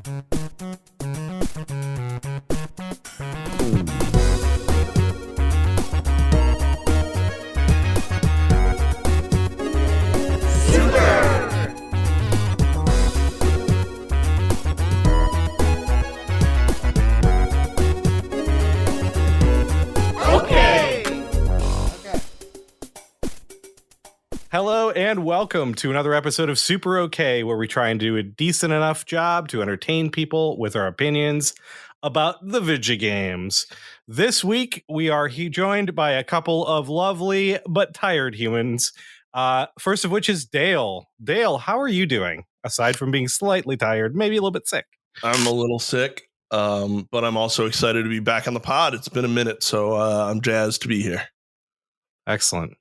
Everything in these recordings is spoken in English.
Hello and welcome to another episode of Super Okay, where we try and do a decent enough job to entertain people with our opinions about the video games. This week, we are joined by a couple of lovely but tired humans. First of which is Dale. Dale, how are you doing? Aside from being slightly tired, maybe a little bit sick. I'm a little sick, but I'm also excited to be back on the pod. It's been a minute, so I'm jazzed to be here. Excellent.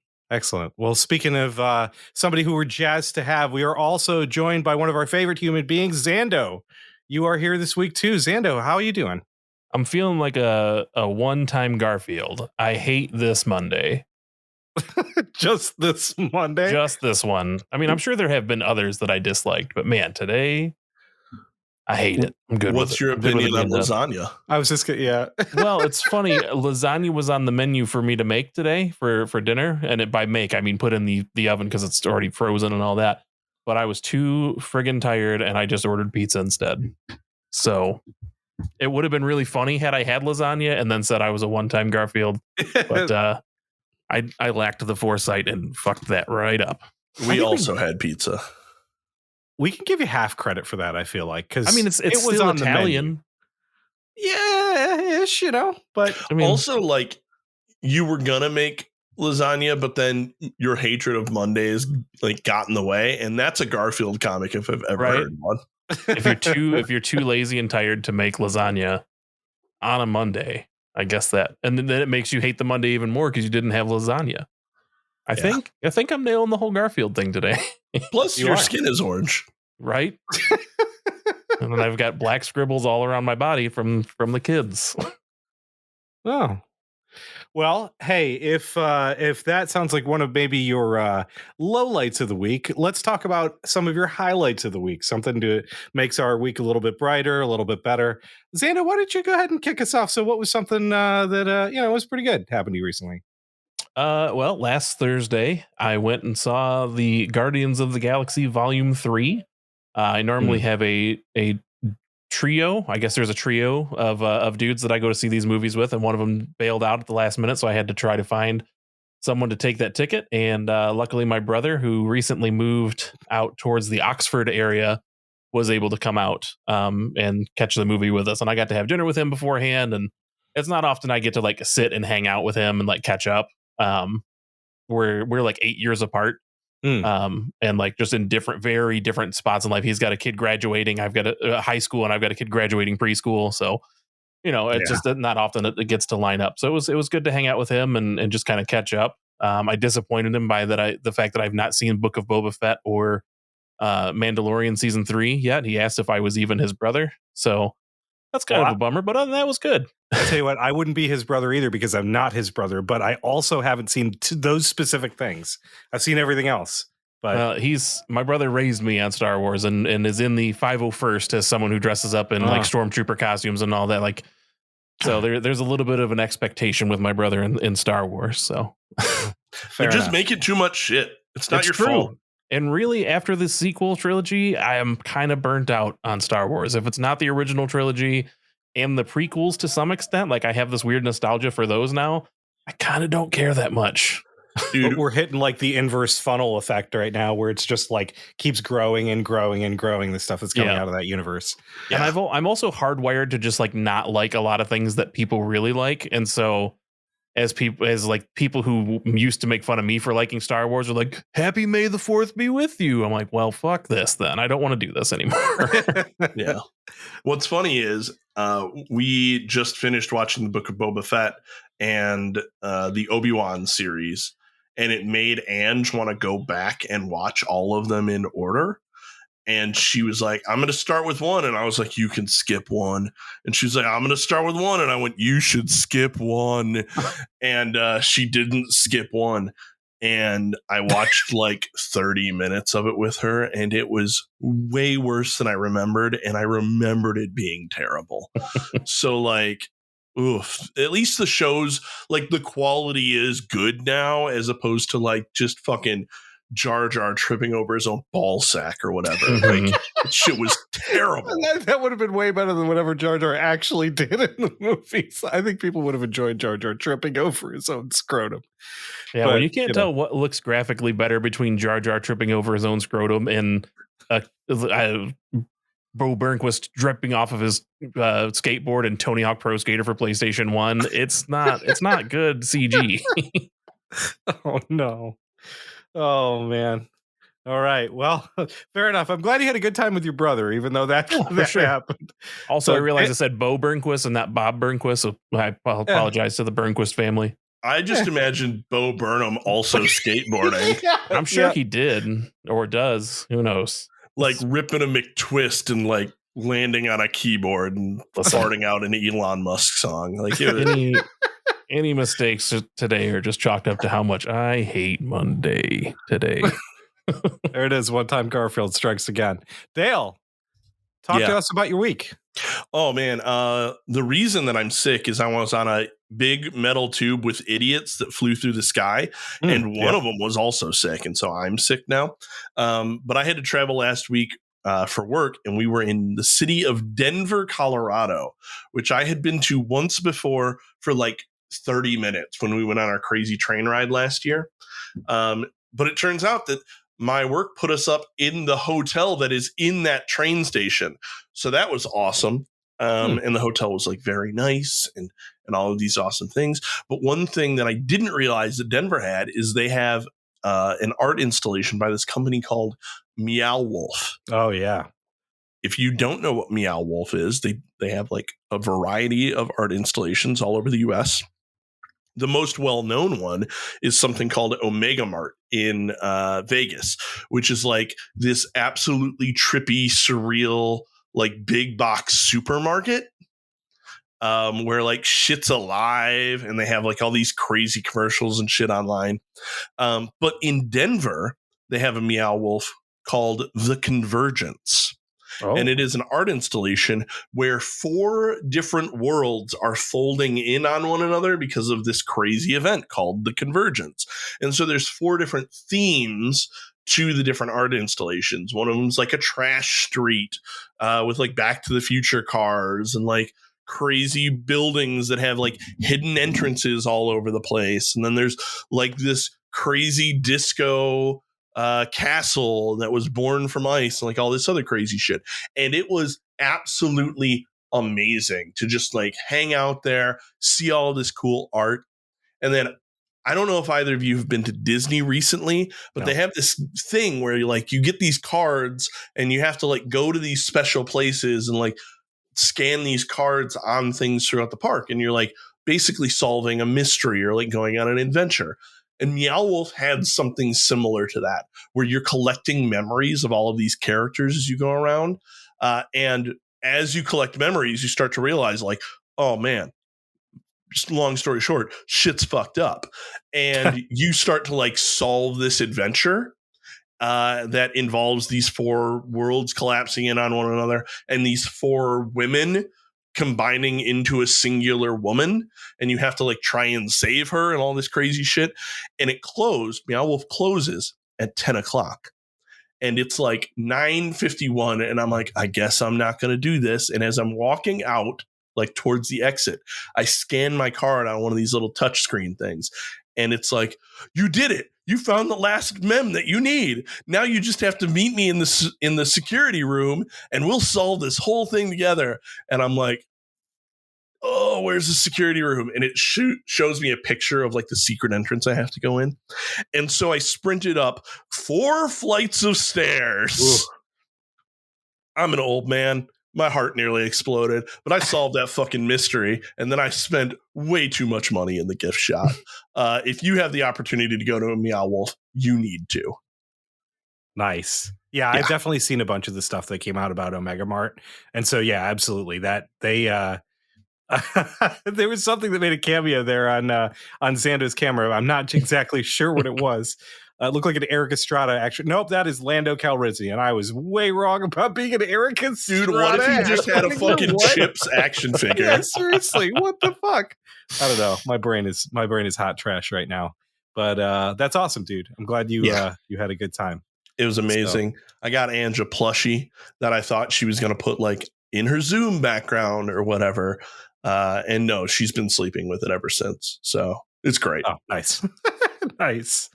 Well, speaking of somebody who we're jazzed to have, we are also joined by one of our favorite human beings, Zando. You are here this week too. Zando, how are you doing? I'm feeling like a one-time Garfield. I hate this Monday. Just this Monday? Just this one. I mean, I'm sure there have been others that I disliked, but man, today I hate it. I'm good. What's your opinion on lasagna? I was just yeah. Well, it's funny. Lasagna was on the menu for me to make today for dinner, and by make I mean put in the oven because it's already frozen and all that. But I was too friggin' tired, and I just ordered pizza instead. So it would have been really funny had I had lasagna and then said I was a one-time Garfield. But I lacked the foresight and fucked that right up. We also had pizza. We can give you half credit for that, I feel like, because I mean it's was still on Italian. Yeah, ish, but I mean, also, like, you were gonna make lasagna, but then your hatred of Mondays like got in the way, and that's a Garfield comic if I've ever heard one. if you're too lazy and tired to make lasagna on a Monday, I guess that, and then it makes you hate the Monday even more because you didn't have lasagna. I think I'm nailing the whole Garfield thing today. Plus, your skin is orange, right? And then I've got black scribbles all around my body from the kids. Oh, well, hey, if that sounds like one of maybe your lowlights of the week, let's talk about some of your highlights of the week. Something to makes our week a little bit brighter, a little bit better. Xander, why don't you go ahead and kick us off? So, what was something that was pretty good happened to you recently? Well, last Thursday, I went and saw the Guardians of the Galaxy Volume 3. I normally have a trio. I guess there's a trio of dudes that I go to see these movies with, and one of them bailed out at the last minute, so I had to try to find someone to take that ticket. And luckily, my brother, who recently moved out towards the Oxford area, was able to come out and catch the movie with us. And I got to have dinner with him beforehand, and it's not often I get to like sit and hang out with him and like catch up. We're like 8 years apart. And like just in very different spots in life. He's got a kid graduating. I've got a high school, and I've got a kid graduating preschool. So, it's just not often it gets to line up. So it was good to hang out with him and just kind of catch up. I disappointed him by the fact that I've not seen Book of Boba Fett or Mandalorian season 3 yet. He asked if I was even his brother. So that's kind of a bummer, but other than that, it was good. I'll tell you what, I wouldn't be his brother either because I'm not his brother, but I also haven't seen those specific things. I've seen everything else. But my brother raised me on Star Wars and is in the 501st as someone who dresses up in like stormtrooper costumes and all that. Like, so there's a little bit of an expectation with my brother in Star Wars. So they're just making too much shit. It's not your fault. And really, after the sequel trilogy, I am kind of burnt out on Star Wars. If it's not the original trilogy and the prequels to some extent, like I have this weird nostalgia for those now, I kind of don't care that much. Dude, we're hitting like the inverse funnel effect right now, where it's just like keeps growing and growing and growing the stuff that's coming out of that universe. Yeah. And I'm also hardwired to just like not like a lot of things that people really like. And so as people who used to make fun of me for liking Star Wars are like, happy May the 4th be with you. I'm like, well, fuck this then. I don't want to do this anymore. Yeah. What's funny is we just finished watching the Book of Boba Fett and the Obi-Wan series, and it made Ange want to go back and watch all of them in order. And she was like, I'm going to start with one. And I was like, you can skip one. And she was like, I'm going to start with one. And I went, you should skip one. And she didn't skip one. and I watched like 30 minutes of it with her, and it was way worse than I remembered, and I remembered it being terrible. So like, oof, at least the shows, like the quality is good now, as opposed to like just fucking Jar Jar tripping over his own ball sack or whatever. Like, that shit was terrible. That would have been way better than whatever Jar Jar actually did in the movies. I think people would have enjoyed Jar Jar tripping over his own scrotum. Yeah, well, you can't tell what looks graphically better between Jar Jar tripping over his own scrotum and Bo Burnquist dripping off of his skateboard and Tony Hawk Pro Skater for PlayStation 1. It's not good CG. Oh no. Oh man. All right. Well, fair enough. I'm glad you had a good time with your brother, even though that happened. Also, I realized I said Bo Burnquist and not Bob Burnquist, so I apologize to the Burnquist family. I just imagined Bo Burnham also skateboarding. I'm sure he did or does. Who knows? Like ripping a McTwist and like landing on a keyboard and farting out an Elon Musk song. Like any mistakes today are just chalked up to how much I hate Monday today. There it is. One time Garfield strikes again. Dale, talk to us about your week. Oh man, the reason that I'm sick is I was on a big metal tube with idiots that flew through the sky, and one of them was also sick, and so I'm sick now. But I had to travel last week for work, and we were in the city of Denver, Colorado, which I had been to once before for like 30 minutes when we went on our crazy train ride last year. But it turns out that my work put us up in the hotel that is in that train station. So that was awesome. And the hotel was like very nice and all of these awesome things. But one thing that I didn't realize that Denver had is they have an art installation by this company called Meow Wolf. Oh, yeah. If you don't know what Meow Wolf is, they have like a variety of art installations all over the US. The most well-known one is something called Omega Mart in Vegas, which is like this absolutely trippy, surreal, like big box supermarket where like shit's alive and they have like all these crazy commercials and shit online. But in Denver, they have a Meow Wolf called The Convergence. Oh. And it is an art installation where 4 different worlds are folding in on one another because of this crazy event called the Convergence. And so there's 4 different themes to the different art installations. One of them's like a trash street with like Back to the Future cars and like crazy buildings that have like hidden entrances all over the place. And then there's like this crazy disco castle that was born from ice and like all this other crazy shit. And it was absolutely amazing to just like hang out there, see all this cool art. And then I don't know if either of you have been to Disney recently, but they have this thing where you get these cards and you have to like go to these special places and like scan these cards on things throughout the park. And you're like basically solving a mystery or like going on an adventure. And Meow Wolf had something similar to that, where you're collecting memories of all of these characters as you go around. And as you collect memories, you start to realize like, oh man, just long story short, shit's fucked up. And you start to like solve this adventure that involves these 4 worlds collapsing in on one another and these 4 women combining into a singular woman, and you have to like try and save her and all this crazy shit. And it closed. Meow Wolf closes at 10 o'clock. And it's like 9:51. And I'm like, I guess I'm not going to do this. And as I'm walking out, like towards the exit, I scan my card on one of these little touchscreen things. And it's like, you did it. You found the last mem that you need. Now you just have to meet me in the security room and we'll solve this whole thing together. And I'm like, oh, where's the security room? And it shows me a picture of like the secret entrance I have to go in. And so I sprinted up 4 flights of stairs. Ooh. I'm an old man. My heart nearly exploded, but I solved that fucking mystery. And then I spent way too much money in the gift shop. If you have the opportunity to go to a Meow Wolf, you need to. Nice. Yeah, I've definitely seen a bunch of the stuff that came out about Omega Mart. And so, yeah, absolutely. That There was something that made a cameo there on Xando's camera. I'm not exactly sure what it was. It looked like an Eric Estrada action. Nope, that is Lando Calrissian, and I was way wrong about being an Eric Estrada. Dude, what if he just had a actor? fucking What? Chips action figure? Yeah, seriously, what the fuck? I don't know. My brain is hot trash right now. But that's awesome, dude. I'm glad you you had a good time. It was amazing. So, I got Ange a plushie that I thought she was going to put like in her Zoom background or whatever. And no, she's been sleeping with it ever since. So it's great. Oh, nice. Nice.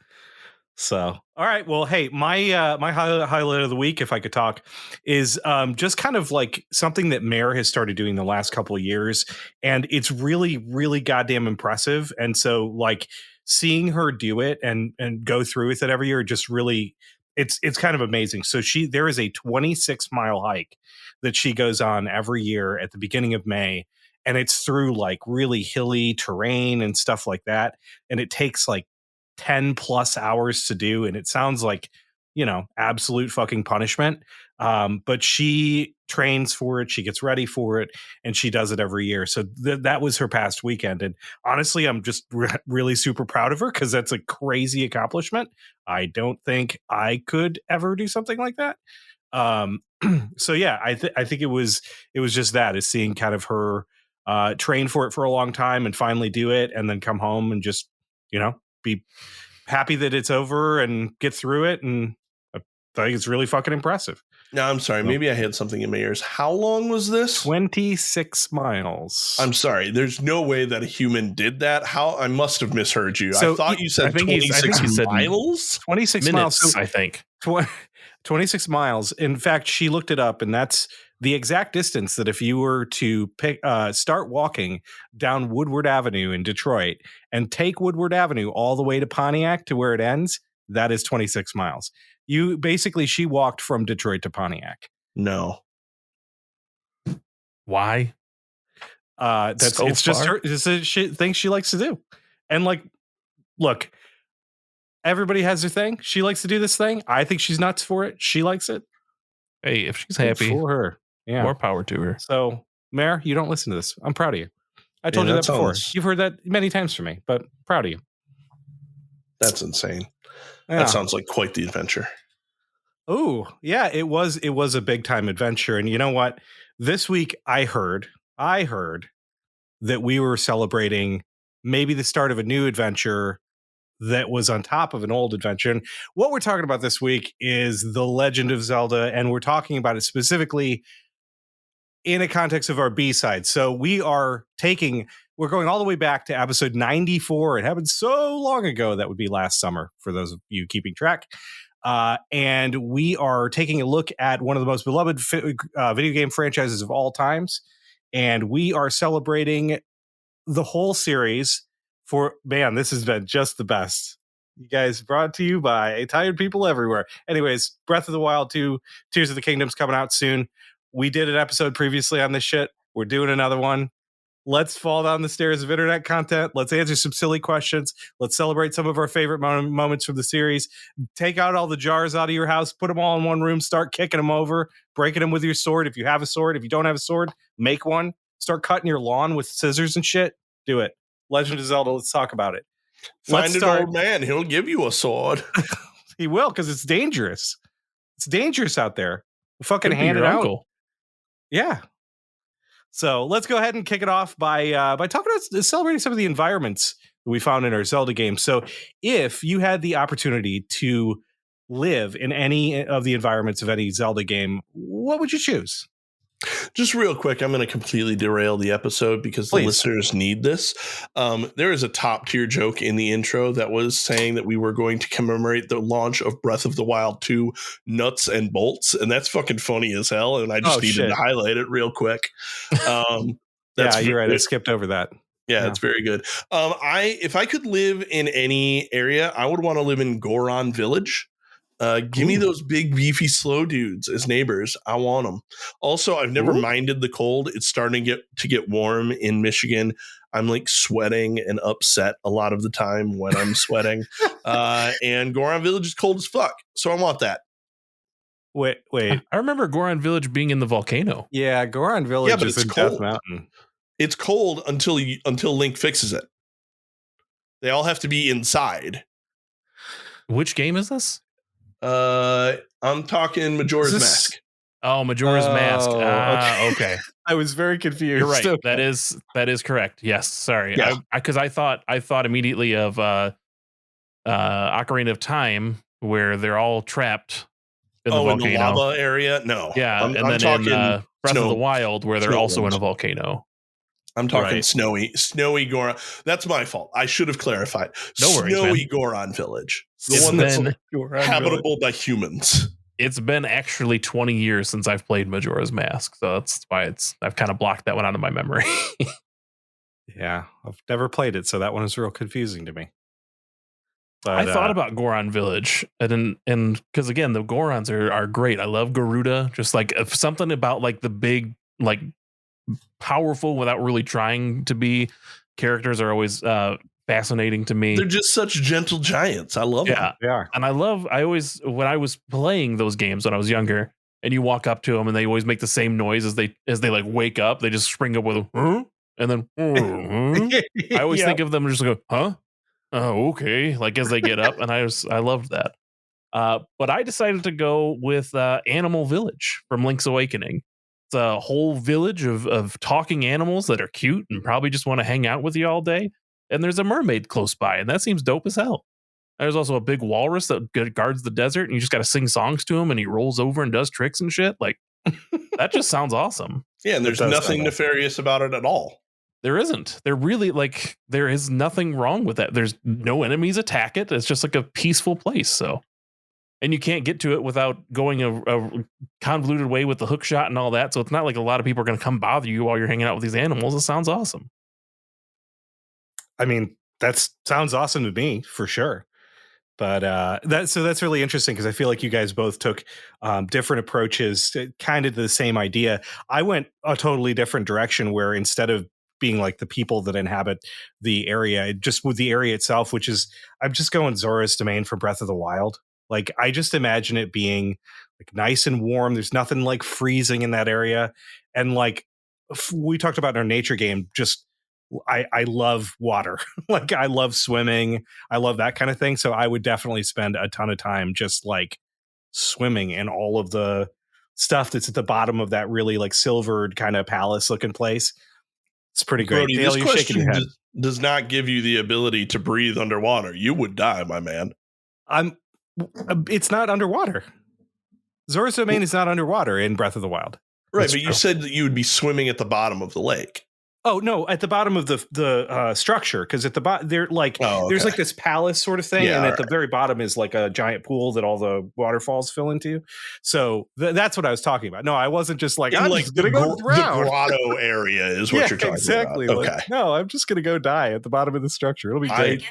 So, all right. Well, hey, my highlight of the week, if I could talk, is just kind of like something that Mare has started doing the last couple of years. And it's really, really goddamn impressive. And so like seeing her do it and go through with it every year, just really, it's kind of amazing. So there is a 26-mile hike that she goes on every year at the beginning of May. And it's through like really hilly terrain and stuff like that. And it takes like 10 plus hours to do. And it sounds like, absolute fucking punishment. But she trains for it. She gets ready for it. And she does it every year. So that was her past weekend. And honestly, I'm just really super proud of her because that's a crazy accomplishment. I don't think I could ever do something like that. So yeah, I think it was just that, is seeing kind of her train for it for a long time and finally do it and then come home and just, be happy that it's over and get through it. And I think it's really fucking impressive. No, I'm sorry. Maybe I had something in my ears. How long was this? 26 miles. I'm sorry. There's no way that a human did that. How? I must have misheard you. So I thought you said 26 miles. 26 minutes, miles. I think. 26 miles. In fact, she looked it up, and that's the exact distance that if you were to start walking down Woodward Avenue in Detroit and take Woodward Avenue all the way to Pontiac to where it ends, that is 26 miles. She walked from Detroit to Pontiac. No. Why? It's just her. It's a thing she likes to do. And like, look, everybody has their thing. She likes to do this thing. I think she's nuts for it. She likes it. Hey, if she's happy for her, yeah, more power to her. So, Mare, you don't listen to this. I'm proud of you. I told you that before. You've heard that many times from me, but proud of you. That's insane. Yeah. That sounds like quite the adventure. Oh, yeah, it was a big time adventure. And you know what? This week I heard that we were celebrating maybe the start of a new adventure that was on top of an old adventure. And what we're talking about this week is The Legend of Zelda, and we're talking about it specifically in a context of our B-side. So we're going all the way back to episode 94. It happened so long ago. That would be last summer for those of you keeping track. And we are taking a look at one of the most beloved video game franchises of all times. And we are celebrating the whole series this has been just the best. You guys, brought to you by Tired People Everywhere. Anyways, Breath of the Wild 2, Tears of the Kingdom's coming out soon. We did an episode previously on this shit. We're doing another one. Let's fall down the stairs of internet content. Let's answer some silly questions. Let's celebrate some of our favorite moments from the series. Take out all the jars out of your house, put them all in one room, start kicking them over, breaking them with your sword. If you have a sword, if you don't have a sword, make one. Start cutting your lawn with scissors and shit. Do it. Legend of Zelda, let's talk about it. Find an old man, he'll give you a sword. He will, because it's dangerous. It's dangerous out there. Fucking hand it uncle. out. Yeah. So let's go ahead and kick it off by talking about celebrating some of the environments that we found in our Zelda games. So if you had the opportunity to live in any of the environments of any Zelda game, what would you choose? Just real quick, I'm going to completely derail the episode because the listeners need this. There is a top tier joke in the intro that was saying that we were going to commemorate the launch of Breath of the Wild 2 nuts and bolts. And that's fucking funny as hell. And I just needed to highlight it real quick. Yeah, you're right. I skipped over that. Yeah, it's very good. If I could live in any area, I would want to live in Goron Village. Give me those big, beefy, slow dudes as neighbors. I want them. Also, I've never minded the cold. It's starting to get warm in Michigan. I'm like sweating and upset a lot of the time when I'm sweating. And Goron Village is cold as fuck. So I want that. Wait. I remember Goron Village being in the volcano. Yeah, Goron Village is in cold. Death Mountain. It's cold until Link fixes it. They all have to be inside. Which game is this? I'm talking Majora's Mask. Oh, Majora's Mask. Okay. I was very confused. You're right. Okay. That is correct. Yes. Sorry. Yeah. Because I thought immediately of Ocarina of Time, where they're all trapped in the volcano. In the lava area? No. Yeah, and then talking in Breath of the Wild, where they're also in a volcano. I'm talking snowy Goron. That's my fault. I should have clarified. No worries, snowy man. Goron Village. The It's one that's been habitable by humans. It's been actually 20 years since I've played Majora's Mask, so that's why I've kind of blocked that one out of my memory. Yeah, I've never played it, so that one is real confusing to me. But, I thought about Goron Village, and because again, the Gorons are great. I love Garuda, just like something about like the big, like powerful without really trying to be characters are always fascinating to me. They're just such gentle giants. I love them. Yeah. And I always, when I was playing those games when I was younger, and you walk up to them and they always make the same noise as they like wake up, they just spring up with a huh? And then I always think of them just go, huh? Oh, okay. Like as they get up, and I loved that. But I decided to go with Animal Village from Link's Awakening. It's a whole village of talking animals that are cute and probably just want to hang out with you all day. And there's a mermaid close by, and that seems dope as hell. There's also a big walrus that guards the desert, and you just got to sing songs to him, and he rolls over and does tricks and shit. Like, that just sounds awesome. Yeah, and there's nothing nefarious about it at all. There isn't. There is nothing wrong with that. There's no enemies attack it. It's just like a peaceful place. So, and you can't get to it without going a convoluted way with the hook shot and all that. So it's not like a lot of people are going to come bother you while you're hanging out with these animals. It sounds awesome. I mean, that sounds awesome to me for sure. But that's really interesting because I feel like you guys both took different approaches to kind of the same idea. I went a totally different direction where instead of being like the people that inhabit the area, just with the area itself, which is, I'm just going Zora's Domain from Breath of the Wild. Like, I just imagine it being like nice and warm. There's nothing like freezing in that area. And like we talked about in our nature game, just I love water. Like, I love swimming. I love that kind of thing. So I would definitely spend a ton of time just like swimming in all of the stuff that's at the bottom of that really like silvered kind of palace looking place. It's pretty great. Brody, Dale, this you're shaking your head. does not give you the ability to breathe underwater. You would die, my man. It's not underwater. Zora's Domain is not underwater in Breath of the Wild. Right, that's but true. You said that you would be swimming at the bottom of the lake. Oh no! At the bottom of the structure, because at the bottom there's like this palace sort of thing, and at the very bottom is like a giant pool that all the waterfalls fill into. So that's what I was talking about. No, I wasn't just like I'm just gonna go drown. The grotto area is what you're talking exactly. about. Like, okay. No, I'm just gonna go die at the bottom of the structure. It'll be great.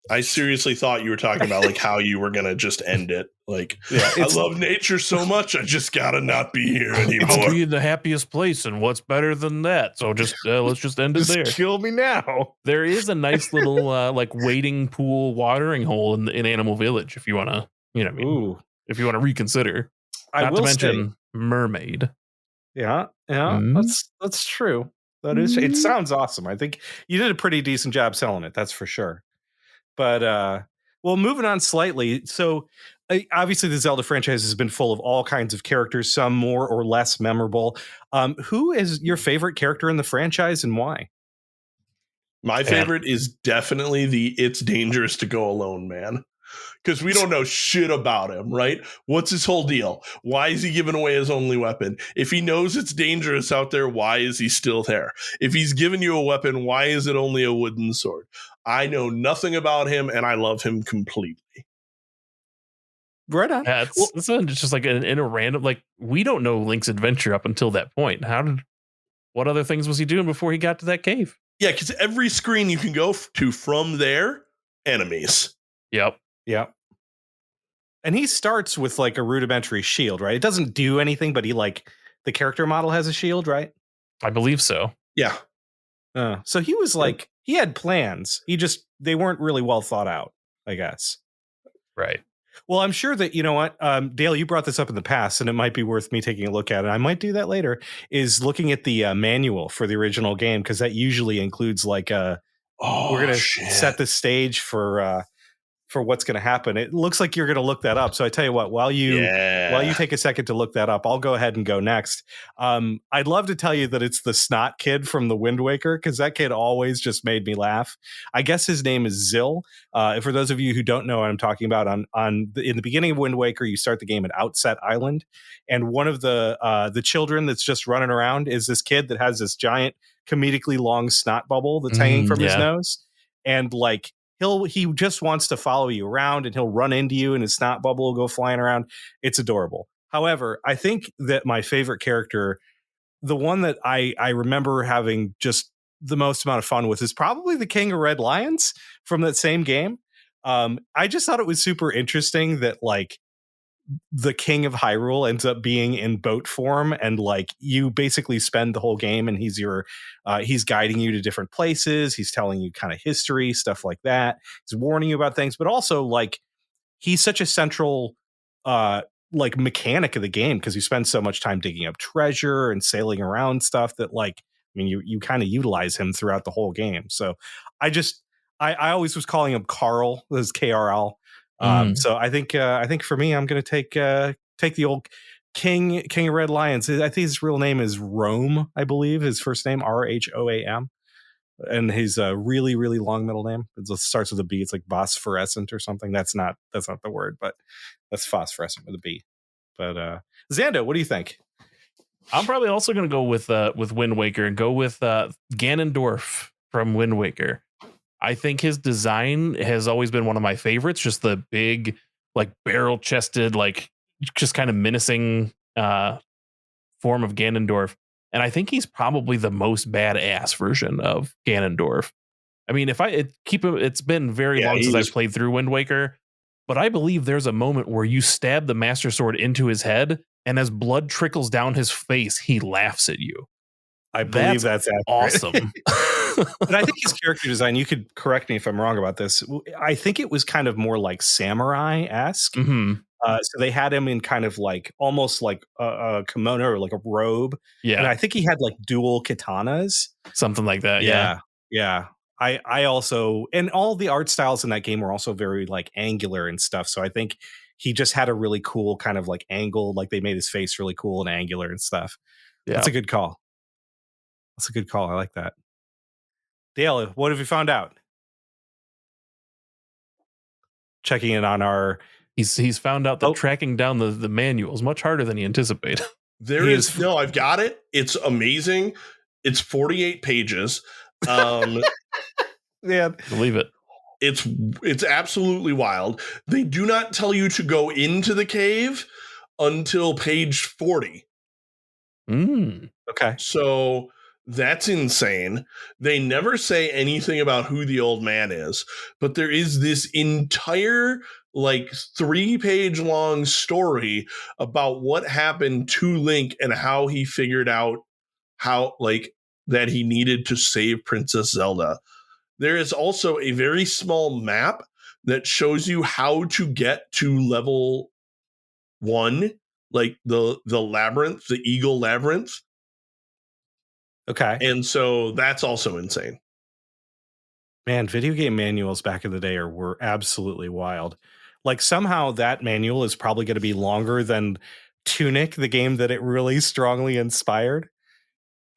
I seriously thought you were talking about like how you were gonna just end it. Like, I love nature so much, I just gotta not be here anymore. It's be the happiest place, and what's better than that? So just let's just end it there. Kill me now. There is a nice little like wading pool, watering hole in Animal Village if you want to, if you want to reconsider. Not to mention mermaid. Yeah, that's true. That is. It sounds awesome. I think you did a pretty decent job selling it. That's for sure. But well, moving on slightly. So obviously the Zelda franchise has been full of all kinds of characters, some more or less memorable. Who is your favorite character in the franchise and why? My favorite is definitely the "It's dangerous to go alone" man. Because we don't know shit about him, right? What's his whole deal? Why is he giving away his only weapon? If he knows it's dangerous out there, why is he still there? If he's giving you a weapon, why is it only a wooden sword? I know nothing about him, and I love him completely. Right on. Yeah, it's just like in a random, like, we don't know Link's adventure up until that point. What other things was he doing before he got to that cave? Yeah, because every screen you can go to from there, enemies. Yep. And he starts with like a rudimentary shield, right? It doesn't do anything, but the character model has a shield, right? I believe so. Yeah. So he was like, he had plans. They weren't really well thought out, I guess. Right. Well, I'm sure that, you know what, Dale, you brought this up in the past, and it might be worth me taking a look at it. I might do that later, is looking at the manual for the original game, because that usually includes like we're Oh going to shit! set the stage for what's going to happen. It looks like you're going to look that up. So I tell you what, while you Yeah. take a second to look that up, I'll go ahead and go next. I'd love to tell you that it's the snot kid from the Wind Waker, because that kid always just made me laugh. I guess his name is Zill. For those of you who don't know what I'm talking about, in the beginning of Wind Waker, you start the game at Outset Island, and one of the children that's just running around is this kid that has this giant comedically long snot bubble that's hanging from his Yeah. nose, and like he just wants to follow you around, and he'll run into you and his snot bubble will go flying around. It's adorable. However, I think that my favorite character, the one that I remember having just the most amount of fun with, is probably the King of Red Lions from that same game. I just thought it was super interesting that like the king of Hyrule ends up being in boat form, and like you basically spend the whole game and he's guiding you to different places, he's telling you kind of history stuff like that, he's warning you about things, but also like he's such a central uh like mechanic of the game, because you spend so much time digging up treasure and sailing around stuff that like, I mean, you kind of utilize him throughout the whole game. So I just I always was calling him Carl, this is KRL. So I think for me, I'm gonna take the old King of Red Lions. I think his real name is Rome, I believe. His first name Rhoam, and his really really long middle name, it starts with a B. It's like phosphorescent or something. That's not the word, but that's phosphorescent with a B. But Xando, what do you think? I'm probably also going to go with Wind Waker and go with Ganondorf from Wind Waker. I think his design has always been one of my favorites. Just the big, like barrel chested, like just kind of menacing form of Ganondorf. And I think he's probably the most badass version of Ganondorf. I mean, it's been very long since I've played through Wind Waker, but I believe there's a moment where you stab the Master Sword into his head, and as blood trickles down his face, he laughs at you. I believe that's accurate. Awesome. But I think his character design, you could correct me if I'm wrong about this, I think it was kind of more like samurai-esque. Mm-hmm. So they had him in kind of like almost like a kimono or like a robe. Yeah. And I think he had like dual katanas. Something like that. Yeah. I also, and all the art styles in that game were also very like angular and stuff. So I think he just had a really cool kind of like angle, like they made his face really cool and angular and stuff. Yeah. That's a good call. I like that. Dale, what have you found out? Checking in on our... He's found out that tracking down the manual is much harder than he anticipated. No, I've got it. It's amazing. It's 48 pages. Yeah, believe it. It's absolutely wild. They do not tell you to go into the cave until page 40. Okay. So that's insane. They never say anything about who the old man is, but there is this entire like 3-page long story about what happened to Link and how he figured out how like that he needed to save Princess Zelda. There is also a very small map that shows you how to get to level 1, like the labyrinth, the Eagle Labyrinth. Okay. And so that's also insane. Man, video game manuals back in the day were absolutely wild. Like somehow that manual is probably going to be longer than Tunic, the game that it really strongly inspired.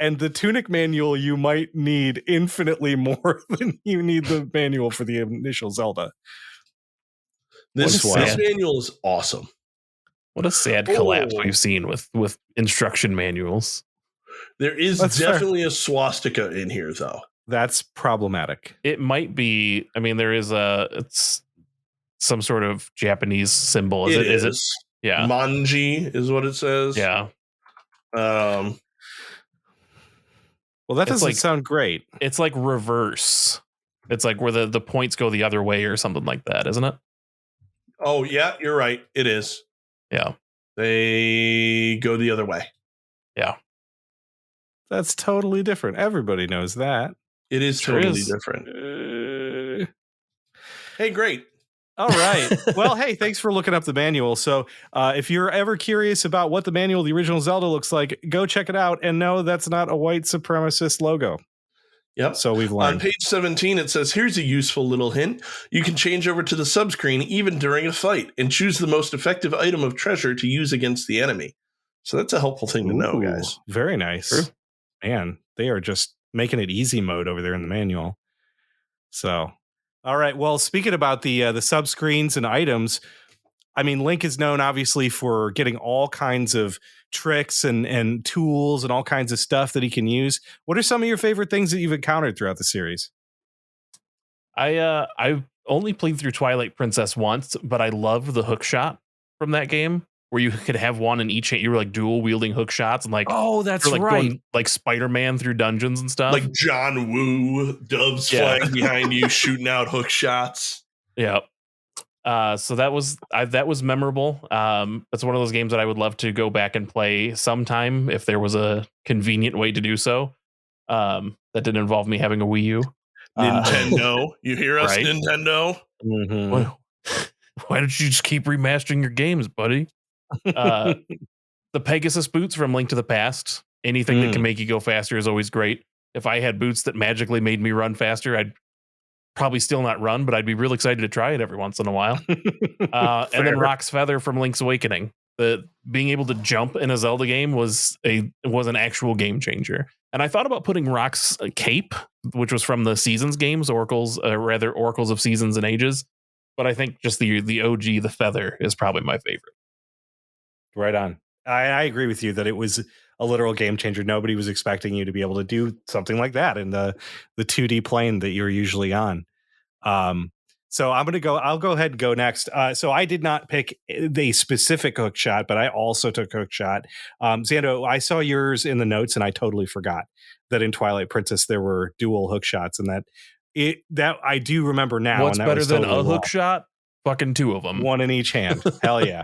And the Tunic manual, you might need infinitely more than you need the manual for the initial Zelda. This manual is awesome. What a sad collapse we've seen with instruction manuals. There is definitely a swastika in here, though. That's problematic. It might be. I mean, there is it's some sort of Japanese symbol. Is it? Yeah. Manji is what it says. Yeah. Well, that doesn't sound great. It's like reverse. It's like where the points go the other way or something like that, isn't it? Oh, yeah, you're right. It is. Yeah. They go the other way. Yeah. That's totally different. Everybody knows that. It is totally different. Hey, great. All right. Well, hey, thanks for looking up the manual. So if you're ever curious about what the manual of the original Zelda looks like, go check it out. And no, that's not a white supremacist logo. Yep. So we've learned. On page 17, it says, here's a useful little hint. You can change over to the subscreen even during a fight and choose the most effective item of treasure to use against the enemy. So that's a helpful thing to know, guys. Very nice. True. Man, they are just making it easy mode over there in the manual. So, all right. Well, speaking about the subscreens and items, I mean, Link is known obviously for getting all kinds of tricks and tools and all kinds of stuff that he can use. What are some of your favorite things that you've encountered throughout the series? I've only played through Twilight Princess once, but I love the hook shot from that game where you could have one in each hand. You were like dual wielding hook shots and like, oh, that's like right. going like Spider-Man through dungeons and stuff. Like John Woo, doves flying behind you, shooting out hook shots. Yeah. So that was memorable. That's one of those games that I would love to go back and play sometime if there was a convenient way to do so. That didn't involve me having a Wii U. Nintendo, you hear us, right? Nintendo? Mm-hmm. Well, why don't you just keep remastering your games, buddy? The Pegasus boots from Link to the Past. Anything that can make you go faster is always great. If I had boots that magically made me run faster, I'd probably still not run, but I'd be real excited to try it every once in a while. And then Rock's Feather from Link's Awakening. The being able to jump in a Zelda game was an actual game changer. And I thought about putting Rock's cape, which was from the Seasons games, Oracles of Seasons and Ages. But I think just the OG, the feather, is probably my favorite. Right on. I agree with you that it was a literal game changer. Nobody was expecting you to be able to do something like that in the 2D plane that you're usually on. So I'll go ahead and go next. So I did not pick the specific hook shot, but I also took hook shot. Xando, I saw yours in the notes and I totally forgot that in Twilight Princess there were dual hook shots and that I do remember now. What's and better than totally a hook shot? Fucking two of them. One in each hand. Hell yeah.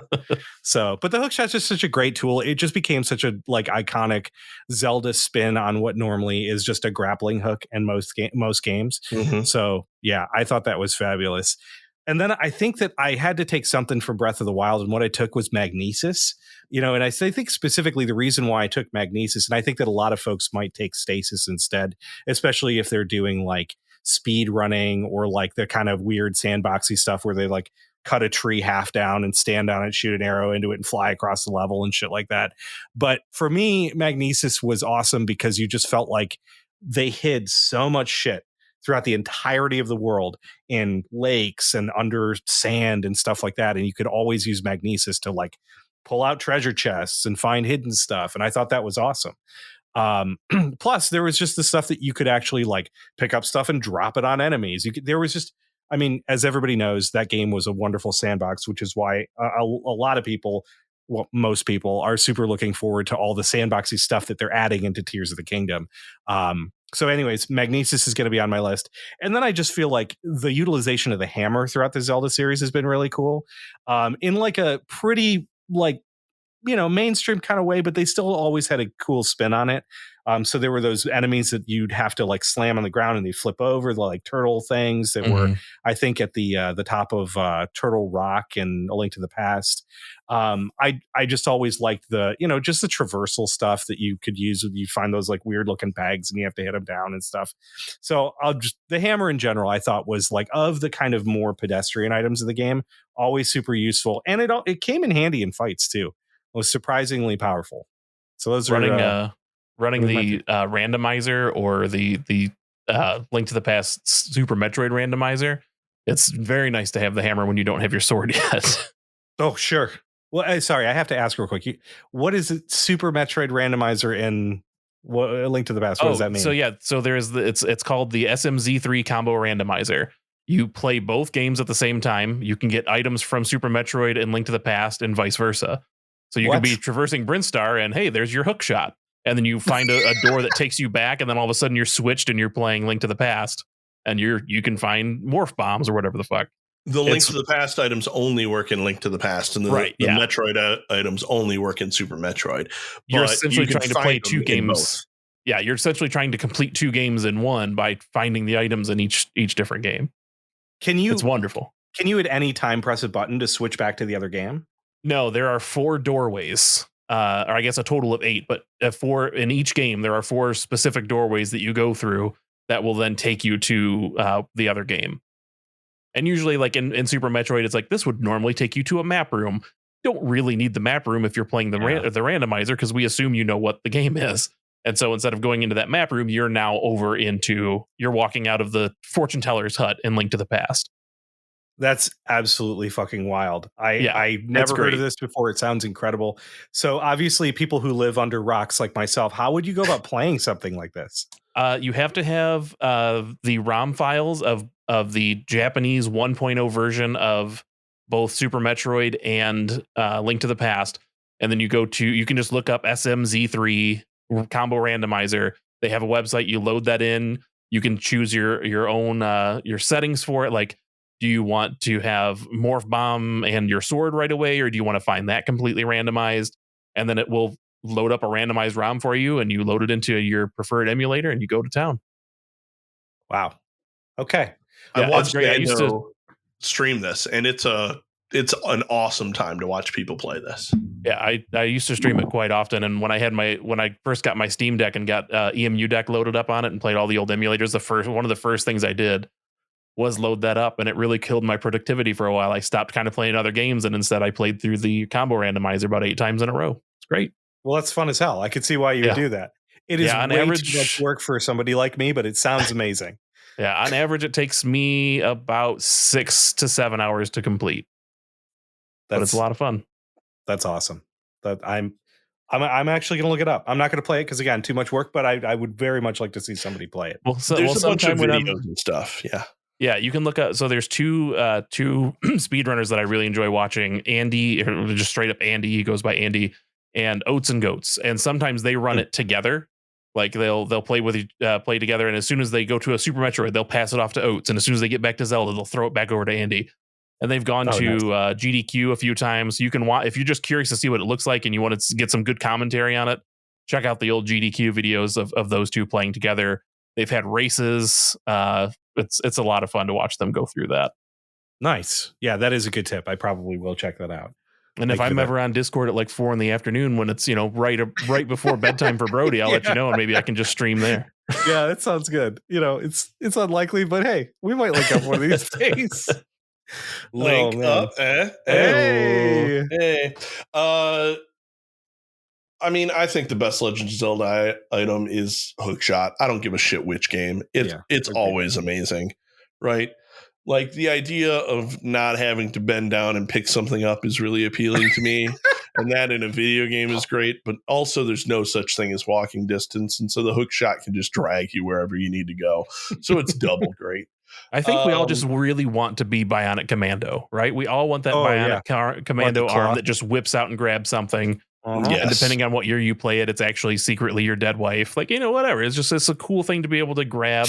So, but the hook shot's just such a great tool. It just became such a like iconic Zelda spin on what normally is just a grappling hook in most games. Mm-hmm. So yeah, I thought that was fabulous. And then I think that I had to take something from Breath of the Wild, and what I took was Magnesis. And I think specifically the reason why I took Magnesis, and I think that a lot of folks might take Stasis instead, especially if they're doing like speed running or like the kind of weird sandboxy stuff where they like cut a tree half down and stand on it, shoot an arrow into it and fly across the level and shit like that. But for me, Magnesis was awesome because you just felt like they hid so much shit throughout the entirety of the world in lakes and under sand and stuff like that. And you could always use Magnesis to like pull out treasure chests and find hidden stuff. And I thought that was awesome. Plus there was just the stuff that you could actually like pick up stuff and drop it on enemies. There was just, I mean, as everybody knows, that game was a wonderful sandbox, which is why a lot of people, well, most people are super looking forward to all the sandboxy stuff that they're adding into Tears of the Kingdom. So anyways, Magnesis is going to be on my list. And then I just feel like the utilization of the hammer throughout the Zelda series has been really cool. In like a pretty like, mainstream kind of way, but they still always had a cool spin on it. So there were those enemies that you'd have to like slam on the ground and they flip over, the like turtle things that were, I think, at the top of Turtle Rock and A Link to the Past. I just always liked the, just the traversal stuff that you could use. You find those like weird looking pegs and you have to hit them down and stuff. So the hammer in general, I thought was like of the kind of more pedestrian items of the game, always super useful. And it came in handy in fights too. It was surprisingly powerful. So those running the randomizer or the Link to the Past Super Metroid randomizer. It's very nice to have the hammer when you don't have your sword yet. Oh, sure. Well, sorry, I have to ask real quick. What is it? Super Metroid randomizer in Link to the Past? What does that mean? So there's it's called the SMZ3 combo randomizer. You play both games at the same time. You can get items from Super Metroid and Link to the Past and vice versa. So you can be traversing Brinstar and hey, there's your hook shot. And then you find a door that takes you back, and then all of a sudden you're switched and you're playing Link to the Past, and you can find morph bombs or whatever the fuck. The Link to the Past items only work in Link to the Past, and the Metroid items only work in Super Metroid. You're essentially trying to play two games. Yeah, you're essentially trying to complete two games in one by finding the items in each different game. It's wonderful. Can you at any time press a button to switch back to the other game? No, there are 4 doorways, or I guess a total of 8, but 4 in each game. There are 4 specific doorways that you go through that will then take you to the other game. And usually, like in Super Metroid, it's like this would normally take you to a map room. Don't really need the map room if you're playing the randomizer, because we assume you know what the game is. And so instead of going into that map room, you're now you're walking out of the fortune teller's hut in Link to the Past. That's absolutely fucking wild. I never heard of this before. It sounds incredible. So obviously people who live under rocks like myself, how would you go about playing something like this? You have to have the ROM files of the Japanese 1.0 version of both Super Metroid and Link to the Past. And then you can just look up SMZ3 combo randomizer. They have a website. You load that in. You can choose your own your settings for it. Like, do you want to have Morph Bomb and your sword right away, or do you want to find that completely randomized? And then it will load up a randomized ROM for you, and you load it into your preferred emulator, and you go to town. Wow. Okay. I watched Bando stream this, and it's an awesome time to watch people play this. Yeah, I used to stream it quite often, and when I first got my Steam Deck and got EMU Deck loaded up on it and played all the old emulators, one of the first things I did was load that up, and it really killed my productivity for a while. I stopped kind of playing other games, and instead I played through the combo randomizer about 8 times in a row. It's great. Well, that's fun as hell. I could see why you would do that. It is on way average, too much work for somebody like me, but it sounds amazing. Yeah, on average, it takes me about 6 to 7 hours to complete. But it's a lot of fun. That's awesome. I'm actually going to look it up. I'm not going to play it because, again, too much work, but I would very much like to see somebody play it. There's a bunch of videos and stuff. Yeah. Yeah, you can look up. So there's two speedrunners that I really enjoy watching. Andy, or just straight up Andy, he goes by Andy, and Oats and Goats. And sometimes they run it together. Like they'll play together, and as soon as they go to a Super Metroid, they'll pass it off to Oats, and as soon as they get back to Zelda, they'll throw it back over to Andy. And they've gone to GDQ a few times. You can watch if you're just curious to see what it looks like and you want to get some good commentary on it. Check out the old GDQ videos of those two playing together. They've had races. It's a lot of fun to watch them go through that. Nice. Yeah, that is a good tip. I probably will check that out. And if I'm ever on Discord at like 4 PM when it's right before bedtime for Brody, I'll let you know, and maybe I can just stream there. Yeah, that sounds good. It's unlikely, but hey, we might link up one of these days. Link up, Hey. I mean, I think the best Legend of Zelda item is Hookshot. I don't give a shit which game. It's always amazing, right? Like the idea of not having to bend down and pick something up is really appealing to me. And that in a video game is great, but also there's no such thing as walking distance. And so the hook shot can just drag you wherever you need to go. So it's double great. I think we all just really want to be Bionic Commando, right? We all want that Bionic Commando arm that just whips out and grabs something. Yes. And depending on what year you play it, it's actually secretly your dead wife. Like, whatever. It's a cool thing to be able to grab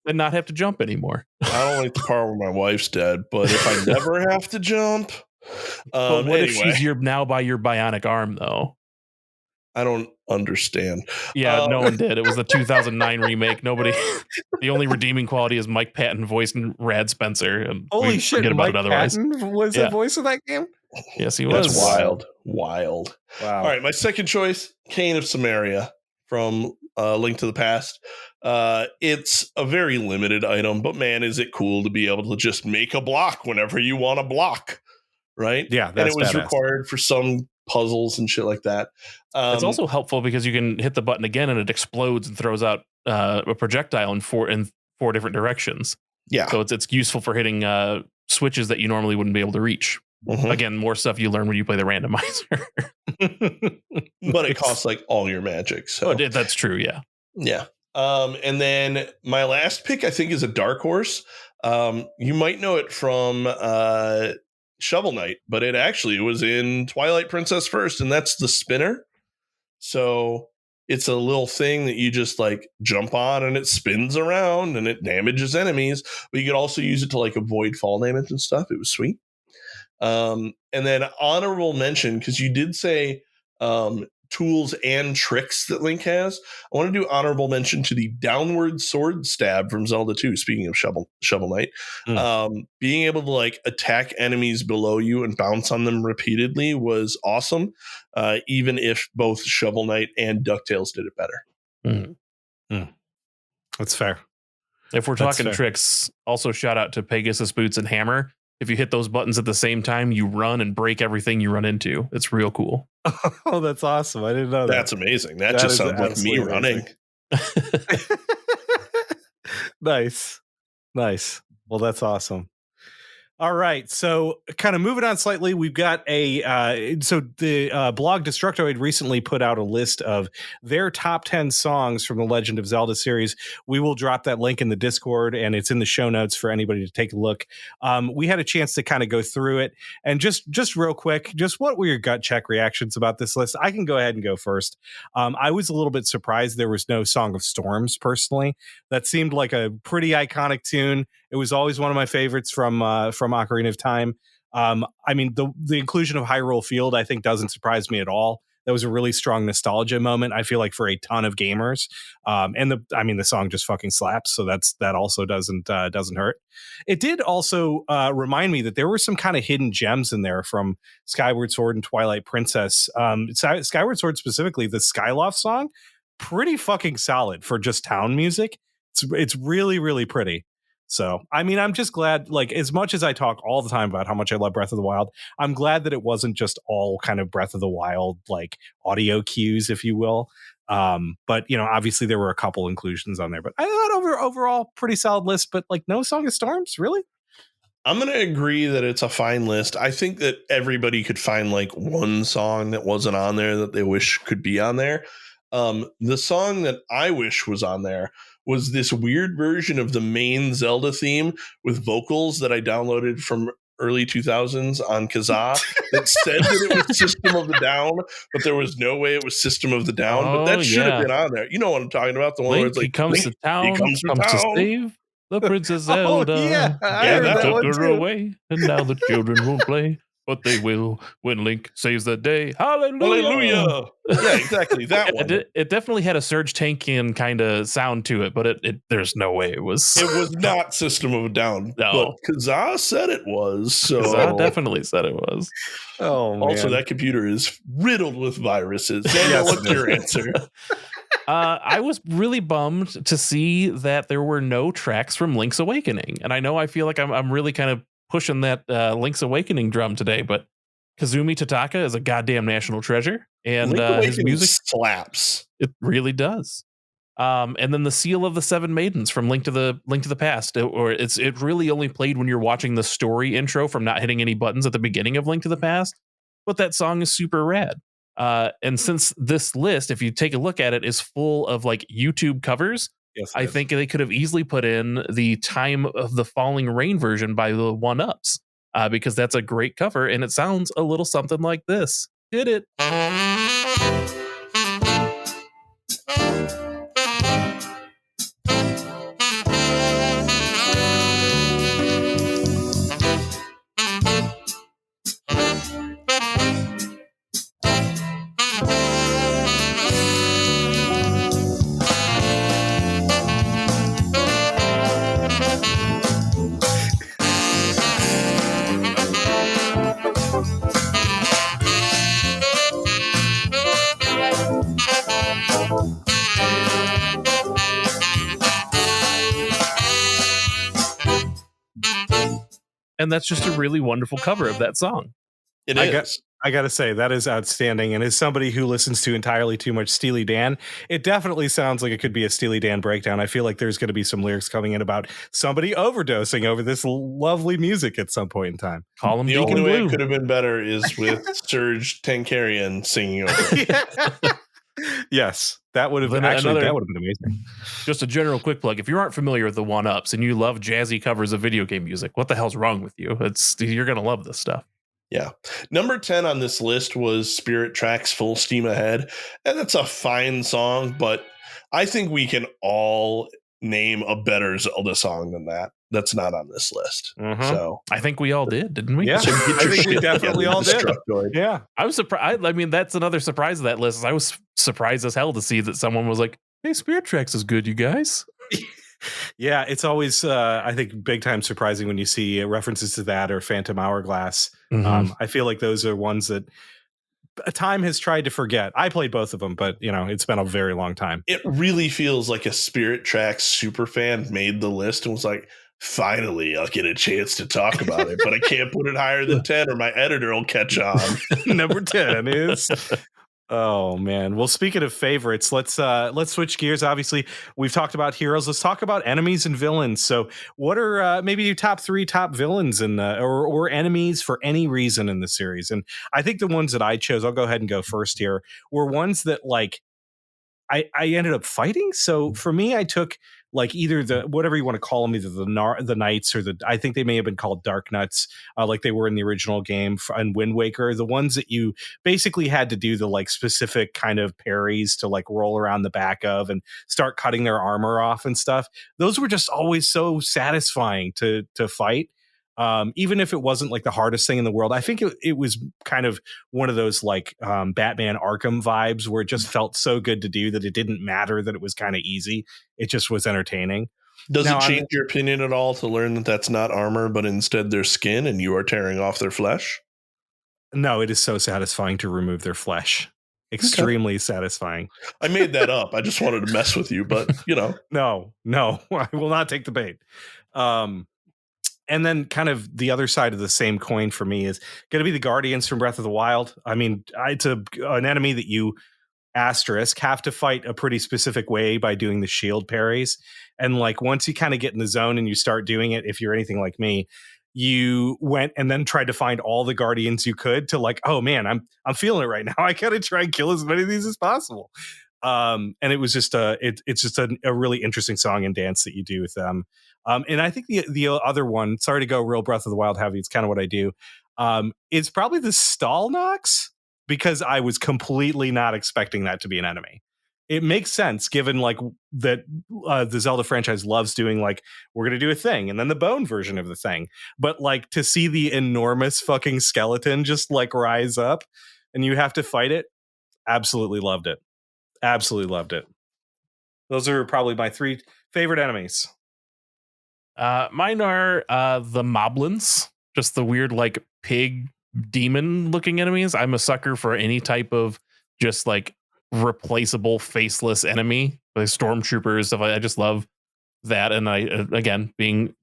and not have to jump anymore. I don't like the part where my wife's dead, but if I never have to jump. But what if she's now by your bionic arm, though? I don't understand. Yeah, no one did. It was the 2009 remake. Nobody. The only redeeming quality is Mike Patton voicing Rad Spencer. And holy shit! Forget Mike about it otherwise. Patton was the voice of that game. Yes, he was. That's wild. Wow. All right, my second choice, Kane of Samaria from Link to the Past. It's a very limited item, but man, is it cool to be able to just make a block whenever you want to block, right? Yeah, and it was required for some puzzles and shit like that. It's also helpful because you can hit the button again and it explodes and throws out a projectile in four different directions. Yeah, so it's useful for hitting switches that you normally wouldn't be able to reach. Mm-hmm. Again, more stuff you learn when you play the randomizer. But it costs like all your magic. So that's true. Yeah. And then my last pick, I think, is a dark horse. You might know it from Shovel Knight, but it was in Twilight Princess first, and that's the spinner. So it's a little thing that you just like jump on and it spins around and it damages enemies. But you could also use it to like avoid fall damage and stuff. It was sweet. And then honorable mention, because you did say tools and tricks that Link has, I want to do honorable mention to the downward sword stab from Zelda 2. Speaking of Shovel Knight, being able to like attack enemies below you and bounce on them repeatedly was awesome. Even if both Shovel Knight and DuckTales did it better. That's fair. If we're talking tricks, also shout out to Pegasus Boots and Hammer. If you hit those buttons at the same time, you run and break everything you run into. It's real cool. Oh, that's awesome. I didn't know that. That's amazing. That just sounds like me running. Nice. Well, that's awesome. All right, so kind of moving on slightly, we've got the blog Destructoid recently put out a list of their top 10 songs from the Legend of Zelda series. We will drop that link in the Discord, and it's in the show notes for anybody to take a look. We had a chance to kind of go through it, and just real quick, just what were your gut check reactions about this list? I can go ahead and go first. I was a little bit surprised there was no Song of Storms, personally. That seemed like a pretty iconic tune. It was always one of my favorites from Ocarina of Time. I mean, the inclusion of Hyrule Field, I think, doesn't surprise me at all. That was a really strong nostalgia moment, I feel like, for a ton of gamers. And the song just fucking slaps, so that also doesn't hurt. It did also remind me that there were some kind of hidden gems in there from Skyward Sword and Twilight Princess. Skyward Sword specifically, the Skyloft song, pretty fucking solid for just town music. It's really, really pretty. So, I mean, I'm just glad, like, as much as I talk all the time about how much I love Breath of the Wild, I'm glad that it wasn't just all kind of Breath of the Wild, like, audio cues, if you will. But, obviously there were a couple inclusions on there. But I thought overall, pretty solid list, but, like, no Song of Storms, really? I'm going to agree that it's a fine list. I think that everybody could find, like, one song that wasn't on there that they wish could be on there. The song that I wish was on there was this weird version of the main Zelda theme with vocals that I downloaded from early 2000s on Kazaa that said that it was System of the Down, but there was no way it was System of the Down. But that should have been on there. You know what I'm talking about? The one Link, where it's like, he comes to town, comes to save the Princess Zelda. That took her too. away, and now the children won't play. But they will when Link saves the day. Hallelujah! Yeah, exactly. That one. It definitely had a Surge Tankian kind of sound to it, but there's no way it was. It was not System of a Down. No. But Kazaa said it was. So Kazaa definitely said it was. Oh, man. Also, that computer is riddled with viruses. Daniel, what's your answer? I was really bummed to see that there were no tracks from Link's Awakening. And I know I feel like I'm really kind of pushing that Link's Awakening drum today, but Kazumi Tataka is a goddamn national treasure, and his music slaps. It really does. And then the Seal of the Seven Maidens from Link to the Past, it really only played when you're watching the story intro from not hitting any buttons at the beginning of Link to the Past. But that song is super rad. And since this list, if you take a look at it, is full of like YouTube covers. Yes, I think they could have easily put in the Time of the Falling Rain version by the One Ups, because that's a great cover and it sounds a little something like this. Did it? And that's just a really wonderful cover of that song. It is. I got to say, that is outstanding. And as somebody who listens to entirely too much Steely Dan, it definitely sounds like it could be a Steely Dan breakdown. I feel like there's going to be some lyrics coming in about somebody overdosing over this lovely music at some point in time. Call him the Deacon only way Blue. it could have been better is with Serge Tankarian singing over it. Yes, that would have been amazing. Just a general quick plug. If you aren't familiar with the One Ups and you love jazzy covers of video game music, what the hell's wrong with you? You're going to love this stuff. Yeah. Number 10 on this list was Spirit Tracks Full Steam Ahead. And that's a fine song, but I think we can all name a better Zelda song than that. That's not on this list. Mhm. So I think we all didn't we? Yeah, so get I your think we shit definitely together, all did. Destructoid. Yeah. I was surprised. I mean, that's another surprise of that list. I was surprised as hell to see that someone was like, "Hey, Spirit Tracks is good, you guys." Yeah, it's always I think big time surprising when you see references to that or Phantom Hourglass. Mhm. I feel like those are ones that time has tried to forget. I played both of them, but it's been a very long time. It really feels like a Spirit Tracks super fan made the list and was like, finally, I'll get a chance to talk about it, but I can't put it higher than 10 or my editor will catch on. Number 10 is oh man. Well, speaking of favorites, let's switch gears. Obviously, we've talked about heroes. Let's talk about enemies and villains. So, what are maybe your top 3 top villains in or enemies for any reason in the series? And I think the ones that I chose, I'll go ahead and go first here, were ones that like I ended up fighting. So for me, I took like either the whatever you want to call them, either the knights or I think they may have been called dark nuts, like they were in the original game and Wind Waker. The ones that you basically had to do the like specific kind of parries to like roll around the back of and start cutting their armor off and stuff. Those were just always so satisfying to fight. Even if it wasn't like the hardest thing in the world, I think it was kind of one of those like Batman Arkham vibes where it just felt so good to do that it didn't matter that it was kind of easy. It just was entertaining. Does Now, it change your opinion at all to learn that that's not armor, but instead their skin and you are tearing off their flesh? No, it is so satisfying to remove their flesh. Extremely satisfying. I made that up. I just wanted to mess with you, but No, I will not take the bait. And then kind of the other side of the same coin for me is going to be the Guardians from Breath of the Wild. I mean, it's an enemy that you asterisk have to fight a pretty specific way by doing the shield parries. And like once you kind of get in the zone and you start doing it, if you're anything like me, you went and then tried to find all the Guardians you could to like, oh man, I'm feeling it right now. I gotta try and kill as many of these as possible. And it was just it's just a really interesting song and dance that you do with them. And I think the other one, sorry to go real Breath of the Wild heavy, it's kind of what I do. Is probably the stall knocks because I was completely not expecting that to be an enemy. It makes sense given like that the Zelda franchise loves doing like we're gonna do a thing and then the bone version of the thing, but like to see the enormous fucking skeleton just like rise up and you have to fight it, absolutely loved it. Absolutely loved it. Those are probably my 3 favorite enemies. Mine are the moblins, just the weird like pig demon looking enemies. I'm a sucker for any type of just like replaceable faceless enemy, like stormtroopers stuff. I just love that. And I again being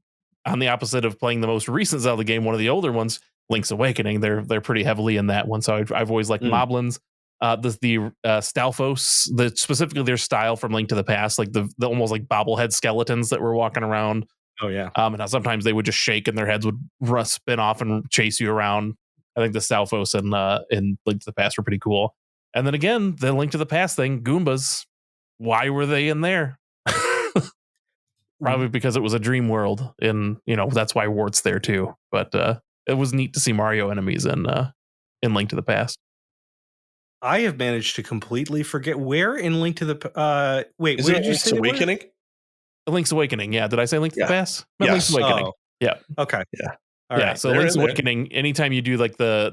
on the opposite of playing the most recent Zelda game, one of the older ones, Link's Awakening. They're pretty heavily in that one, so I've always liked moblins. The Stalfos, specifically their style from Link to the Past, like the almost like bobblehead skeletons that were walking around. Oh yeah. And how sometimes they would just shake and their heads would spin off and chase you around. I think the Stalfos in Link to the Past were pretty cool. And then again, the Link to the Past thing, Goombas. Why were they in there? Probably because it was a dream world, and that's why Wart's there too. But it was neat to see Mario enemies in Link to the Past. I have managed to completely forget where in Link to the wait. Is where it did you say Awakening? Link's Awakening. Yeah, did I say Link to the Past? Yes. Link's Awakening. Oh. Yeah. Okay. Yeah. All right. So Link's Awakening. Anytime you do like the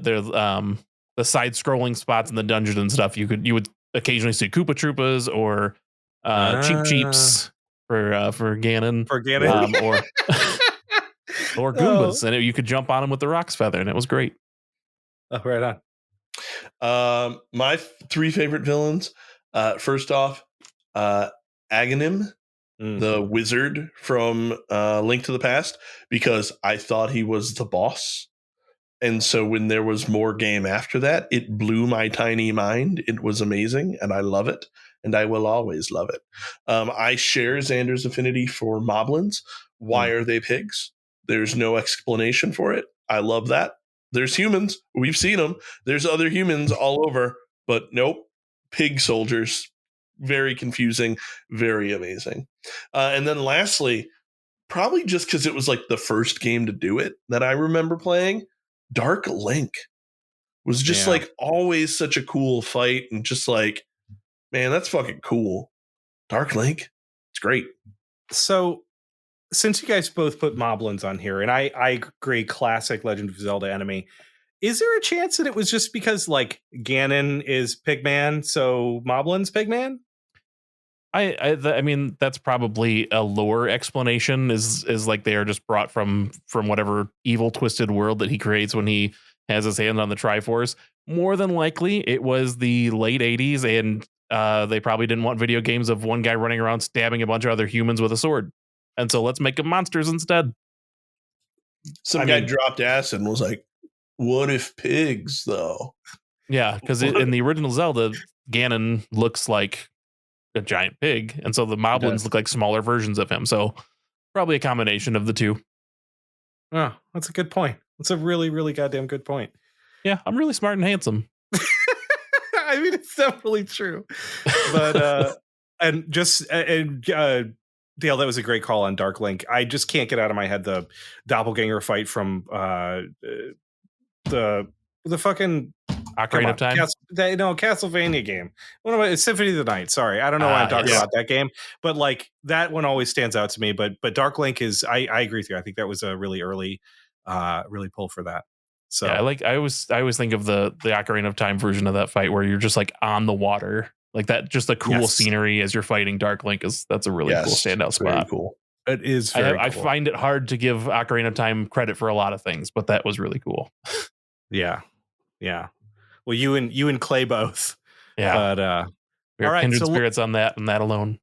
side scrolling spots in the dungeon and stuff, you would occasionally see Koopa Troopas or Cheep Cheeps for Ganon. For Ganon. Or Goombas, and you could jump on them with the Rock's Feather, and it was great. Oh, right on. My 3 favorite villains. First off, Aghanim, the wizard from Link to the Past, because I thought he was the boss. And so when there was more game after that, it blew my tiny mind. It was amazing, and I love it, and I will always love it. I share Xander's affinity for moblins. Why are they pigs? There's no explanation for it. I love that. There's humans. We've seen them. There's other humans all over, but nope. Pig soldiers. Very confusing. Very amazing. And then lastly, probably just because it was like the first game to do it that I remember playing, Dark Link was just like always such a cool fight and just like, man, that's fucking cool. Dark Link. It's great. So since you guys both put moblins on here, and I agree, classic Legend of Zelda enemy, is there a chance that it was just because like Ganon is Pigman, so Moblin's Pigman? I mean, that's probably a lore explanation. Is like they are just brought from whatever evil twisted world that he creates when he has his hand on the Triforce. More than likely, it was the late '80s, and they probably didn't want video games of one guy running around stabbing a bunch of other humans with a sword, and so let's make them monsters instead. Some guy dropped acid and was like, "What if pigs, though?" Yeah, because in the original Zelda, Ganon looks like a giant pig, and so the moblins look like smaller versions of him. So probably a combination of the two. Oh, that's a good point. That's a really, really goddamn good point. Yeah, I'm really smart and handsome. I mean, it's definitely true. But Dale, that was a great call on Dark Link. I just can't get out of my head the doppelganger fight from the fucking Ocarina of Time. Castlevania game. One of my Symphony of the Night. Sorry, I don't know why I'm talking about that game, but like that one always stands out to me. But Dark Link is. I agree with you. I think that was a really early, really pull for that. So yeah, I always think of the Ocarina of Time version of that fight where you're just like on the water, like that. Just the cool scenery as you're fighting Dark Link that's a really cool standout spot. Very cool. It is. Very I find it hard to give Ocarina of Time credit for a lot of things, but that was really cool. Yeah. Well, you and Clay both. Yeah. But we're kindred spirits on that and that alone.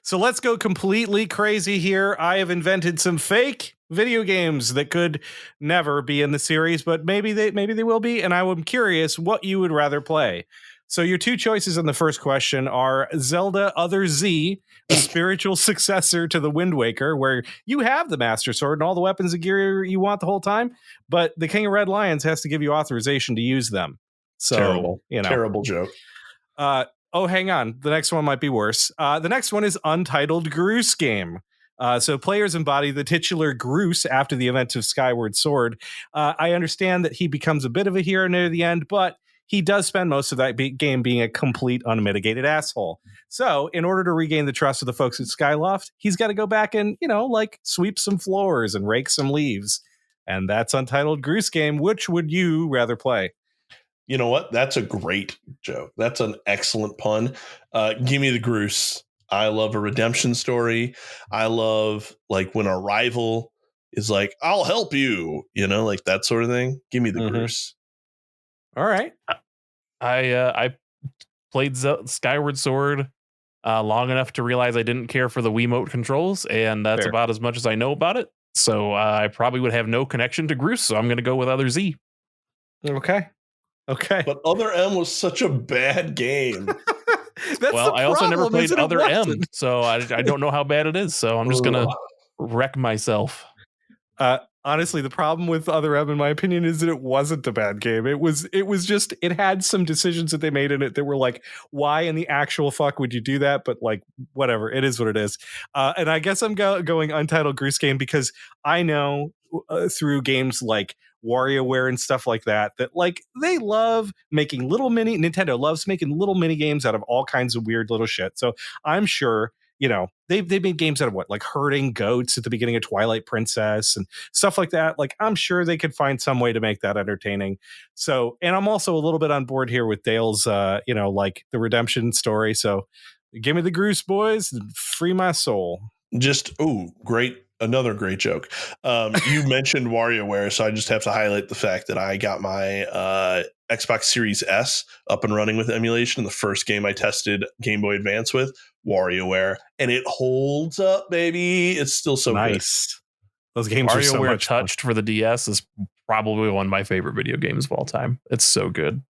So let's go completely crazy here. I have invented some fake video games that could never be in the series, but maybe they will be. And I am curious what you would rather play. So your two choices in the first question are Zelda Other Z, a spiritual successor to the Wind Waker, where you have the Master Sword and all the weapons and gear you want the whole time, but the King of Red Lions has to give you authorization to use them. So, terrible joke. Oh, hang on. The next one might be worse. The next one is Untitled Groose Game. So players embody the titular Groose after the events of Skyward Sword. I understand that he becomes a bit of a hero near the end, but he does spend most of that game being a complete unmitigated asshole. So in order to regain the trust of the folks at Skyloft, he's got to go back and, like sweep some floors and rake some leaves. And that's Untitled Groose Game. Which would you rather play? You know what? That's a great joke. That's an excellent pun. Give me the Groose. I love a redemption story. I love like when a rival is like, "I'll help you," like that sort of thing. Give me the Groose. All right. I played Skyward Sword long enough to realize I didn't care for the Wiimote controls, and that's about as much as I know about it. So I probably would have no connection to Groose, so I'm going to go with Other Z. Okay. But Other M was such a bad game. I also never played Other M, so I don't know how bad it is. So I'm just going to wreck myself. Honestly, the problem with Other M, in my opinion, is that it wasn't a bad game. It was just, it had some decisions that they made in it that were like, why in the actual fuck would you do that? But like, whatever, it is what it is. And I guess I'm going Untitled Groose Game because I know through games like WarioWare and stuff like that like they love making Nintendo loves making little mini games out of all kinds of weird little shit. So I'm sure they made games out of like herding goats at the beginning of Twilight Princess and stuff like that. Like I'm sure they could find some way to make that entertaining. So, and I'm also a little bit on board here with Dale's like the redemption story. So give me the Groose, boys, and free my soul. Great. Another great joke. You mentioned WarioWare, so I just have to highlight the fact that I got my Xbox Series S up and running with emulation. The first game I tested Game Boy Advance with, WarioWare, and it holds up, baby. It's still so nice. Good. Those games WarioWare are so much Touched fun. For the DS is probably one of my favorite video games of all time. It's so good.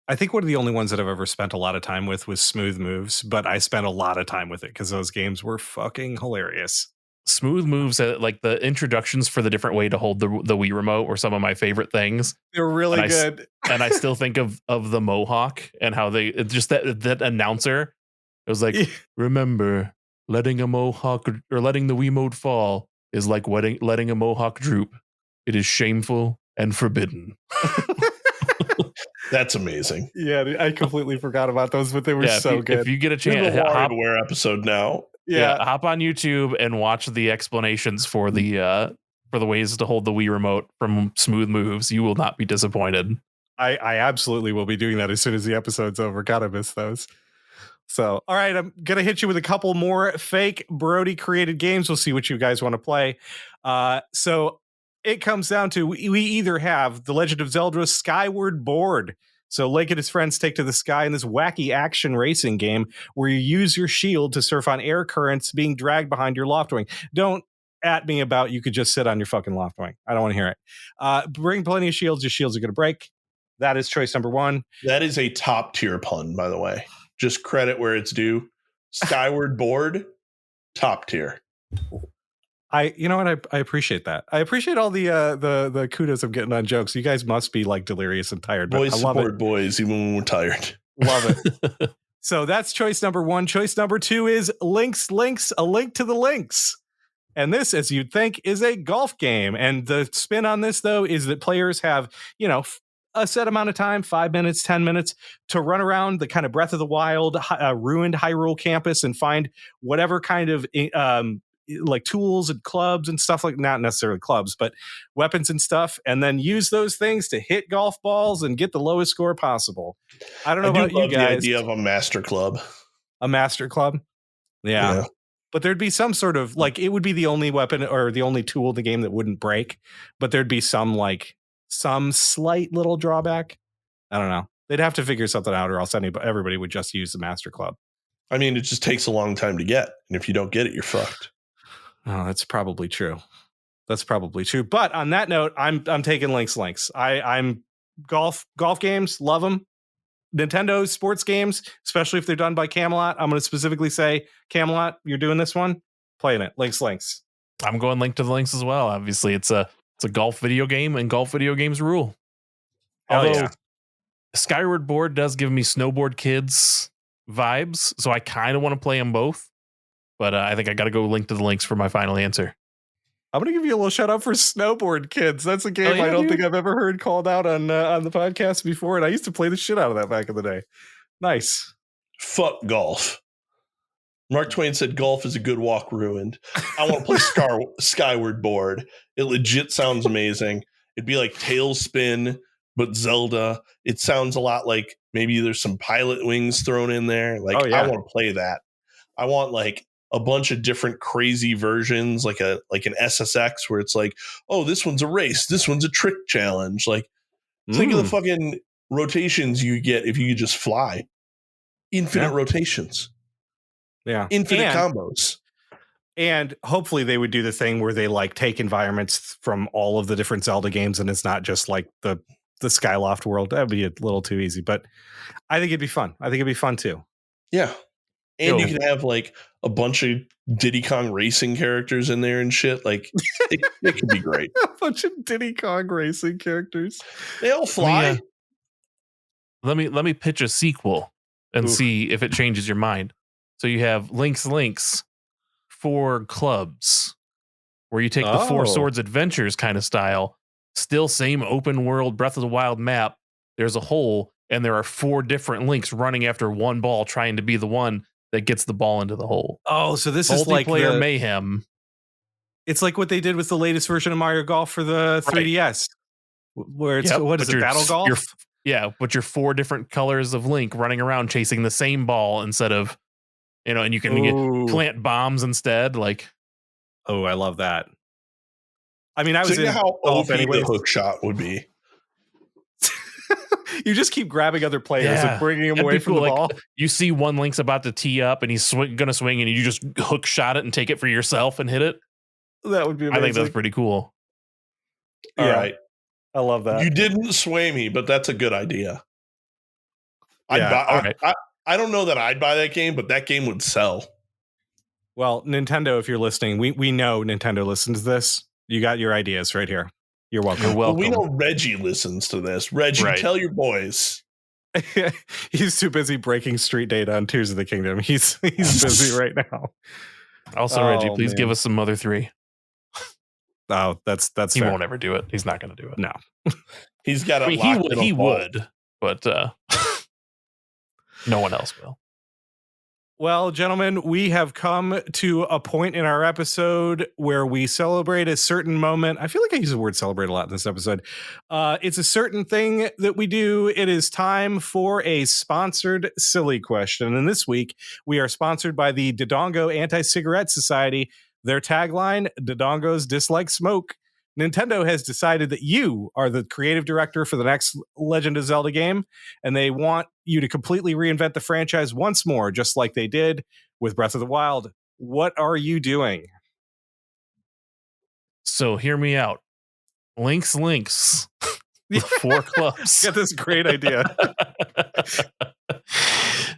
I think one of the only ones that I've ever spent a lot of time with was Smooth Moves, but I spent a lot of time with it because those games were fucking hilarious. Smooth Moves, like the introductions for the different way to hold the Wii remote, were some of my favorite things. They're really good. And I still think of the Mohawk and how they just that announcer. It was like, remember, letting a Mohawk or letting the Wiimote fall is like letting a Mohawk droop. It is shameful and forbidden. That's amazing. Yeah, I completely forgot about those, but they were so good. If you get a chance, WarioWare episode now. Yeah, hop on YouTube and watch the explanations for the ways to hold the Wii remote from Smooth Moves. You will not be disappointed. I absolutely will be doing that as soon as the episode's over. Gotta miss those. So, all right, I'm going to hit you with a couple more fake Brody created games. We'll see what you guys want to play. So it comes down to we either have The Legend of Zelda Skyward Board. So Link and his friends take to the sky in this wacky action racing game where you use your shield to surf on air currents being dragged behind your loft wing. Don't at me about you could just sit on your fucking loft wing. I don't want to hear it. Bring plenty of shields. Your shields are going to break. That is choice number one. That is a top tier pun, by the way. Just credit where it's due. Skyward Board, top tier. You know what? I appreciate that. I appreciate all the kudos I'm getting on jokes. You guys must be like delirious and tired. But Boys I love support it. boys, even when we're tired. Love it. So that's choice number one. Choice number two is Links, A Link to the Links. And this, as you'd think, is a golf game. And the spin on this, though, is that players have, a set amount of time, 5 minutes, 10 minutes, to run around the kind of Breath of the Wild, ruined Hyrule campus and find whatever kind of like tools and clubs and stuff, like not necessarily clubs, but weapons and stuff, and then use those things to hit golf balls and get the lowest score possible. I don't know about you guys. The idea of a master club. A master club? Yeah. But there'd be some sort of, like, it would be the only weapon or the only tool in the game that wouldn't break, but there'd be some slight little drawback. I don't know. They'd have to figure something out, or else everybody would just use the master club. I mean, it just takes a long time to get, and if you don't get it, you're fucked. Oh, that's probably true. But on that note, I'm taking Links. I'm golf games, love them. Nintendo sports games, especially if they're done by Camelot. I'm going to specifically say, Camelot, you're doing this one, playing it. Links. I'm going Link to the Links as well. Obviously, it's a golf video game, and golf video games rule. Although Skyward Board does give me Snowboard Kids vibes, so I kind of want to play them both. But I think I got to go Link to the Links for my final answer. I'm going to give you a little shout out for Snowboard Kids. That's a game I don't think I've ever heard called out on the podcast before, and I used to play the shit out of that back in the day. Nice. Fuck golf. Mark Twain said golf is a good walk ruined. I want to play Skyward Board. It legit sounds amazing. It'd be like Tailspin, but Zelda. It sounds a lot like maybe there's some Pilot Wings thrown in there. I want to play that. I want like a bunch of different crazy versions, like an SSX where it's like, oh, this one's a race, this one's a trick challenge. Like, think of the fucking rotations you get if you could just fly. Infinite rotations. Yeah. Infinite combos. And hopefully they would do the thing where they like take environments from all of the different Zelda games, and it's not just like the Skyloft world. That'd be a little too easy, but I think it'd be fun. I think it'd be fun too. Yeah. And you can have like a bunch of Diddy Kong racing characters in there and shit. Like it could be great. A bunch of Diddy Kong racing characters. They all fly. Let me pitch a sequel and see if it changes your mind. So you have Links 4 Clubs, where you take the Four Swords Adventures kind of style, still same open world Breath of the Wild map. There's a hole, and there are 4 different Links running after one ball, trying to be the one that gets the ball into the hole. Oh, so this is like multiplayer mayhem. It's like what they did with the latest version of Mario Golf for the 3DS, where it's what is it, Battle Golf? But you're 4 different colors of Link running around chasing the same ball instead of, and you can plant bombs instead. Like, oh, I love that. I mean, I was in how OP the hook shot would be. You just keep grabbing other players and bringing them away from the ball. You see one Link's about to tee up and he's going to swing, and you just hook shot it and take it for yourself and hit it. That would be amazing. I think that's pretty cool. All right. I love that. You didn't sway me, but that's a good idea. Yeah, I don't know that I'd buy that game, but that game would sell. Well, Nintendo, if you're listening, we know Nintendo listens to this. You got your ideas right here. You're welcome. You're welcome. Well, we know Reggie listens to this. Reggie, tell your boys. He's too busy breaking street data on Tears of the Kingdom. He's busy right now. Also, Reggie, please give us some Mother 3. Oh, that's he fair. won't ever do it. He's not going to do it. No. He's got a he would, but no one else will. Well, gentlemen, we have come to a point in our episode where we celebrate a certain moment. I feel like I use the word celebrate a lot in this episode. It's a certain thing that we do. It is time for a sponsored silly question. And this week, we are sponsored by the Dodongo Anti-Cigarette Society. Their tagline, Dodongos dislike smoke. Nintendo has decided that you are the creative director for the next Legend of Zelda game, and they want you to completely reinvent the franchise once more, just like they did with Breath of the Wild. What are you doing? So hear me out. Links. The 4 clubs. Got this great idea.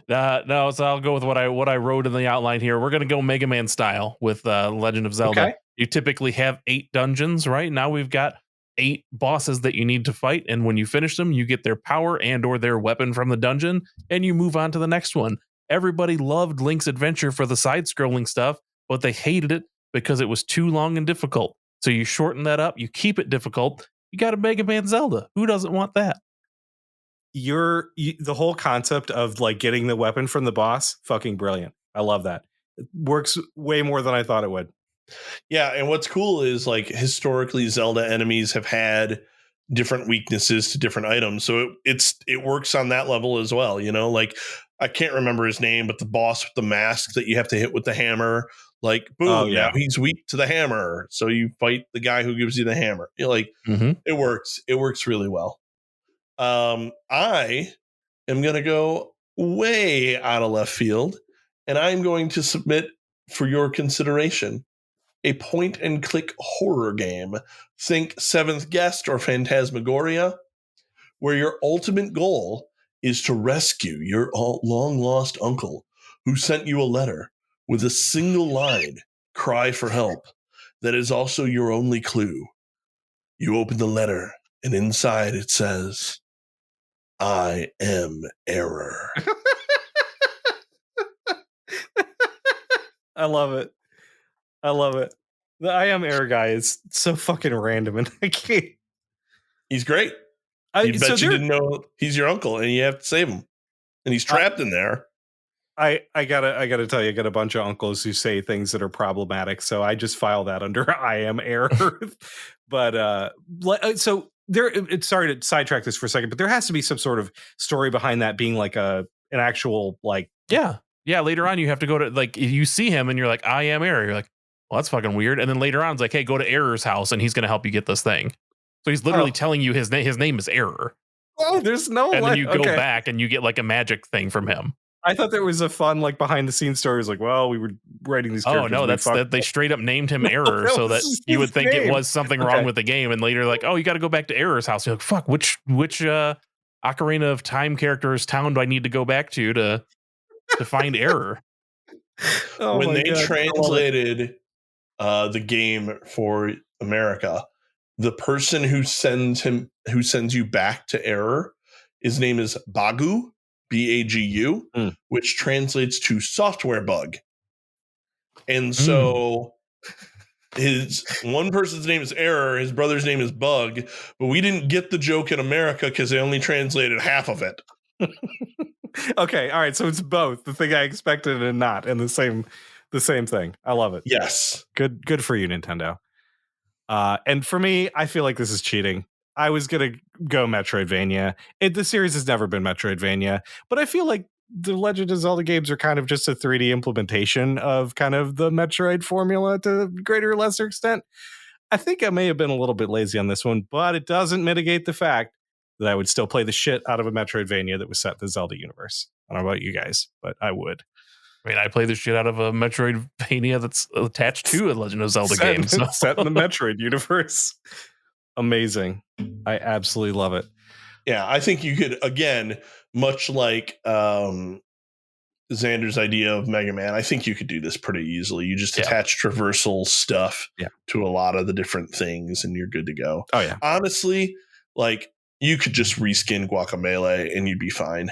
No, so I'll go with what I wrote in the outline here. We're going to go Mega Man style with Legend of Zelda. Okay. You typically have 8 dungeons, right? Now we've got 8 bosses that you need to fight, and when you finish them, you get their power and or their weapon from the dungeon, and you move on to the next one. Everybody loved Link's Adventure for the side-scrolling stuff, but they hated it because it was too long and difficult. So you shorten that up, you keep it difficult. You got a Mega Man Zelda. Who doesn't want that? The whole concept of like getting the weapon from the boss, fucking brilliant. I love that. It works way more than I thought it would. Yeah, and what's cool is like historically Zelda enemies have had different weaknesses to different items. So it works on that level as well, you know? Like I can't remember his name, but the boss with the mask that you have to hit with the hammer, like boom, now he's weak to the hammer. So you fight the guy who gives you the hammer. You know, like it works. It works really well. I am going to go way out of left field, and I'm going to submit for your consideration a point and click horror game. Think Seventh Guest or Phantasmagoria, where your ultimate goal is to rescue your long lost uncle who sent you a letter with a single line, cry for help, that is also your only clue. You open the letter, and inside it says, I am error. I love it. The I am error guy is so fucking random, and I can't. He's great. You didn't know he's your uncle, and you have to save him, and he's trapped in there. I gotta tell you, I got a bunch of uncles who say things that are problematic, so I just file that under I am error. But so there. Sorry to sidetrack this for a second, but there has to be some sort of story behind that being like an actual like. Yeah. Later on, you have to go to like you see him, and you're like, I am error. You're like, well, that's fucking weird. And then later on, it's like, hey, go to Error's house, and he's going to help you get this thing. So he's literally telling you his name is Error. Oh, there's no. And then you go back, and you get like a magic thing from him. I thought there was a fun like behind the scenes story. It was like, well, we were writing these. Oh no, they straight up named him Error, so that you would think it was something wrong with the game, and later like, oh, you got to go back to Error's house. You're like, fuck, which Ocarina of Time character's town do I need to go back to find Error? When they translated the game for America, the person who sends you back to Error, his name is Bagu. Bagu, which translates to software bug. And so his one person's name is Error, his brother's name is Bug, but we didn't get the joke in America because they only translated half of it. Okay, all right, so it's both the thing I expected and not, and the same thing. I love it. Yes. Good for you, Nintendo. And for me, I feel like this is cheating. I was going to go Metroidvania. The series has never been Metroidvania, but I feel like the Legend of Zelda games are kind of just a 3D implementation of kind of the Metroid formula to a greater or lesser extent. I think I may have been a little bit lazy on this one, but it doesn't mitigate the fact that I would still play the shit out of a Metroidvania that was set in the Zelda universe. I don't know about you guys, but I would. I mean, I play the shit out of a Metroidvania that's attached to a Legend of Zelda game. So. Set in the Metroid universe. Amazing. I absolutely love it. Yeah, I think you could, again, much like Xander's idea of Mega Man, I think you could do this pretty easily. You just attach traversal stuff to a lot of the different things, and you're good to go. Oh, yeah. Honestly, like, you could just reskin Guacamelee, and you'd be fine.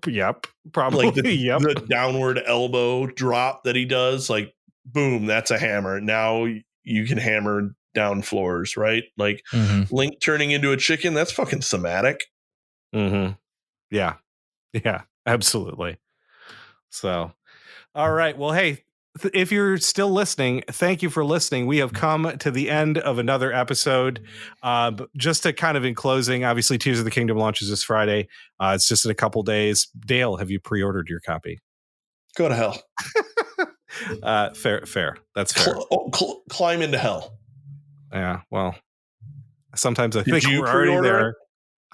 Yep, probably. Like the downward elbow drop that he does, like, boom, that's a hammer. Now you can hammer down floors, right? Like Link turning into a chicken, that's fucking thematic. Yeah, absolutely. So, All right. Well, hey, if you're still listening, thank you for listening. We have come to the end of another episode. Just to kind of in closing, obviously, Tears of the Kingdom launches this Friday. It's just in a couple days. Dale, have you pre-ordered your copy? Go to hell. Fair. That's fair. Climb into hell. Yeah. Well, sometimes I Did think you we're already pre-order there. it?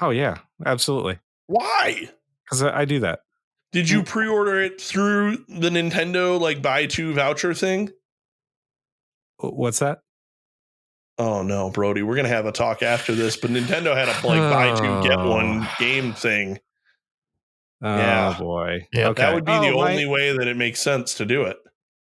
Oh yeah, absolutely. Why? Because I do that. Did you pre-order it through the Nintendo like buy two voucher thing? What's that? Oh no, Brody, we're gonna have a talk after this. But Nintendo had a like buy two get one game thing. Oh boy. Yeah, Okay. That would be the only way that it makes sense to do it.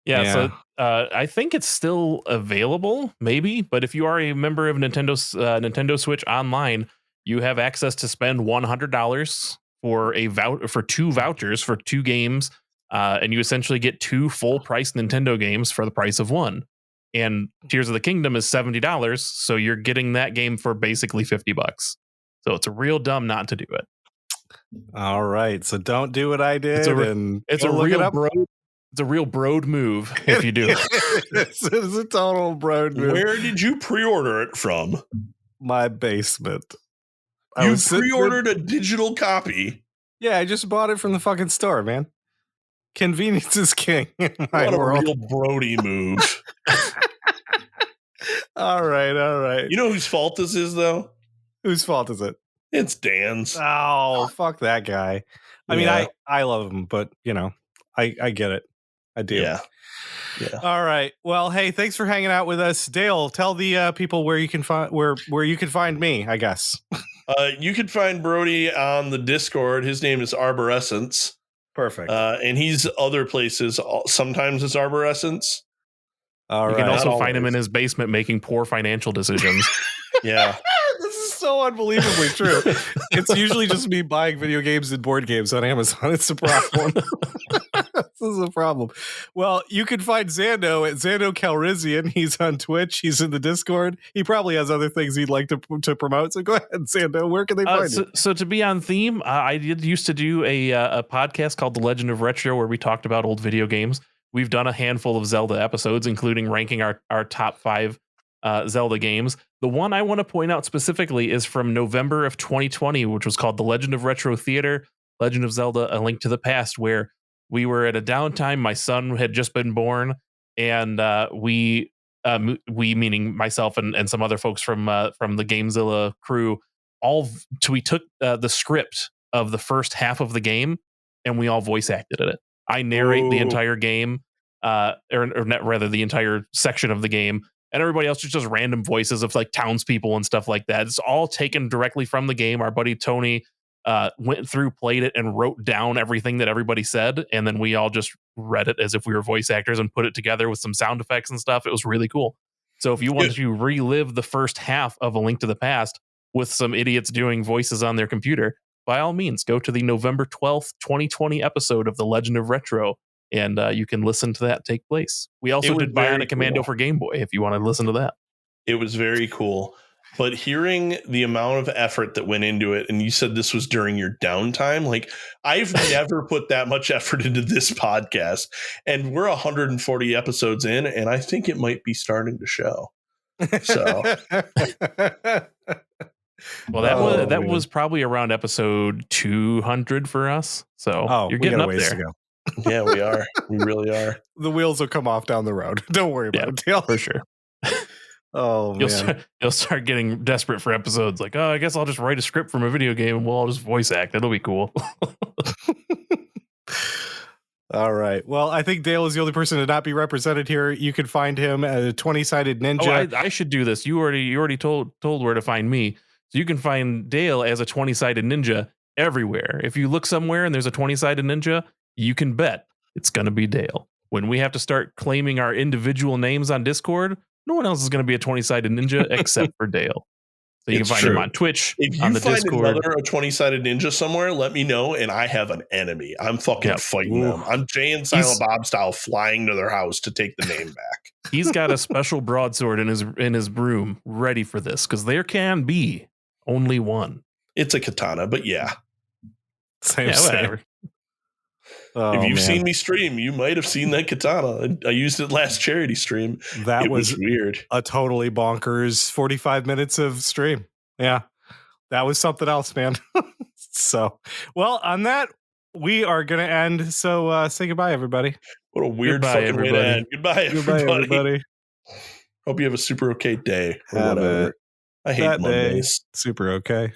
Yeah. So I think it's still available, maybe. But if you are a member of Nintendo Switch Online, you have access to spend $100 for two vouchers for two games, and you essentially get two full price Nintendo games for the price of one. And Tears of the Kingdom is $70, so you're getting that game for basically $50. So it's a real dumb not to do it. All right, so don't do what I did. It's a real broad move if you do it. It's a total broad move. Where did you pre-order it from? My basement. You pre-ordered a digital copy. Yeah, I just bought it from the fucking store, man. Convenience is king in my what world. A real Brody move. All right. You know whose fault this is, though? Whose fault is it? It's Dan's. Oh, fuck that guy. I mean, I love him, but you know, I get it. I do. Yeah. All right. Well, hey, thanks for hanging out with us, Dale. Tell the people where you can find where you can find me. I guess. You can find Brody on the Discord. His name is Arborescence. Perfect. And he's other places. Sometimes it's Arborescence. You can also find him in his basement making poor financial decisions. Yeah. This is so unbelievably true. It's usually just me buying video games and board games on Amazon. It's a problem. This is a problem. Well, you can find Xando at Xando Calrissian. He's on Twitch. He's in the Discord. He probably has other things he'd like to promote. So go ahead, Xando. Where can they find you? So to be on theme, I used to do a podcast called The Legend of Retro where we talked about old video games. We've done a handful of Zelda episodes, including ranking our top 5 Zelda games. The one I want to point out specifically is from November of 2020, which was called The Legend of Retro Theater, Legend of Zelda, A Link to the Past, where we were at a downtime. My son had just been born, and we meaning myself and some other folks from the Gamezilla crew, we took the script of the first half of the game, and we all voice acted in it. I narrate the entire game, or rather the entire section of the game, and everybody else is just random voices of like townspeople and stuff like that. It's all taken directly from the game. Our buddy Tony went through, played it, and wrote down everything that everybody said, and then we all just read it as if we were voice actors and put it together with some sound effects and stuff. It was really cool. So if you want to relive the first half of A Link to the Past with some idiots doing voices on their computer, by all means, go to the November 12th, 2020 episode of The Legend of Retro, and you can listen to that take place. We also did Bionic Commando for Game Boy, if you want to listen to that. It was very cool. But hearing the amount of effort that went into it, and you said this was during your downtime, like I've never put that much effort into this podcast, and we're 140 episodes in, and I think it might be starting to show. So... Well, that was probably around episode 200 for us. So you're getting up there. Yeah, we are. We really are. The wheels will come off down the road. Don't worry about it, Dale. For sure. Oh, man. You'll start getting desperate for episodes like, oh, I guess I'll just write a script from a video game and we'll all just voice act. It'll be cool. All right. Well, I think Dale is the only person to not be represented here. You can find him at a 20-sided ninja. Oh, I should do this. You already told where to find me. So you can find Dale as a 20-sided ninja everywhere. If you look somewhere and there's a 20-sided ninja, you can bet it's going to be Dale. When we have to start claiming our individual names on Discord, no one else is going to be a 20-sided ninja except for Dale. So you can find him on Twitch, if on the find Discord. Another a 20-sided ninja somewhere, let me know, and I have an enemy. I'm fucking fighting them. I'm Jay and Silent Bob style flying to their house to take the name back. He's got a special broadsword in his broom ready for this, because there can be only one. It's a katana, but yeah. Same. Whatever. Oh, if you've man. seen me stream, you might have seen that katana. I used it last charity stream. That was weird. A totally bonkers 45 minutes of stream. Yeah, that was something else, man. So, well, on that, we are going to end. So say goodbye, everybody. What a weird Goodbye, fucking way to everybody. end. Goodbye, Goodbye, everybody. Hope you have a super okay day or Have whatever. it I hate that day. Mondays. Super okay.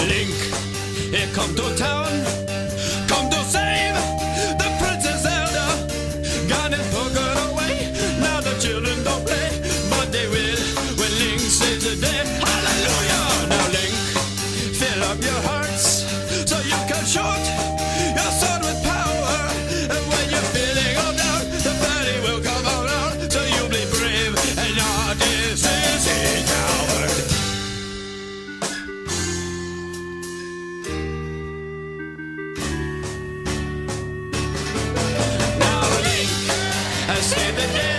Link, here come to town, come to save the Princess Zelda. Gone and taken away, now the children don't play, but they will when Link saves the day. Hallelujah! Now Link, fill up your hearts so you can shoot your sword with power. And when you're feeling all down, the battle will come around, so you'll be brave and not this is a coward. Now Link has saved the day.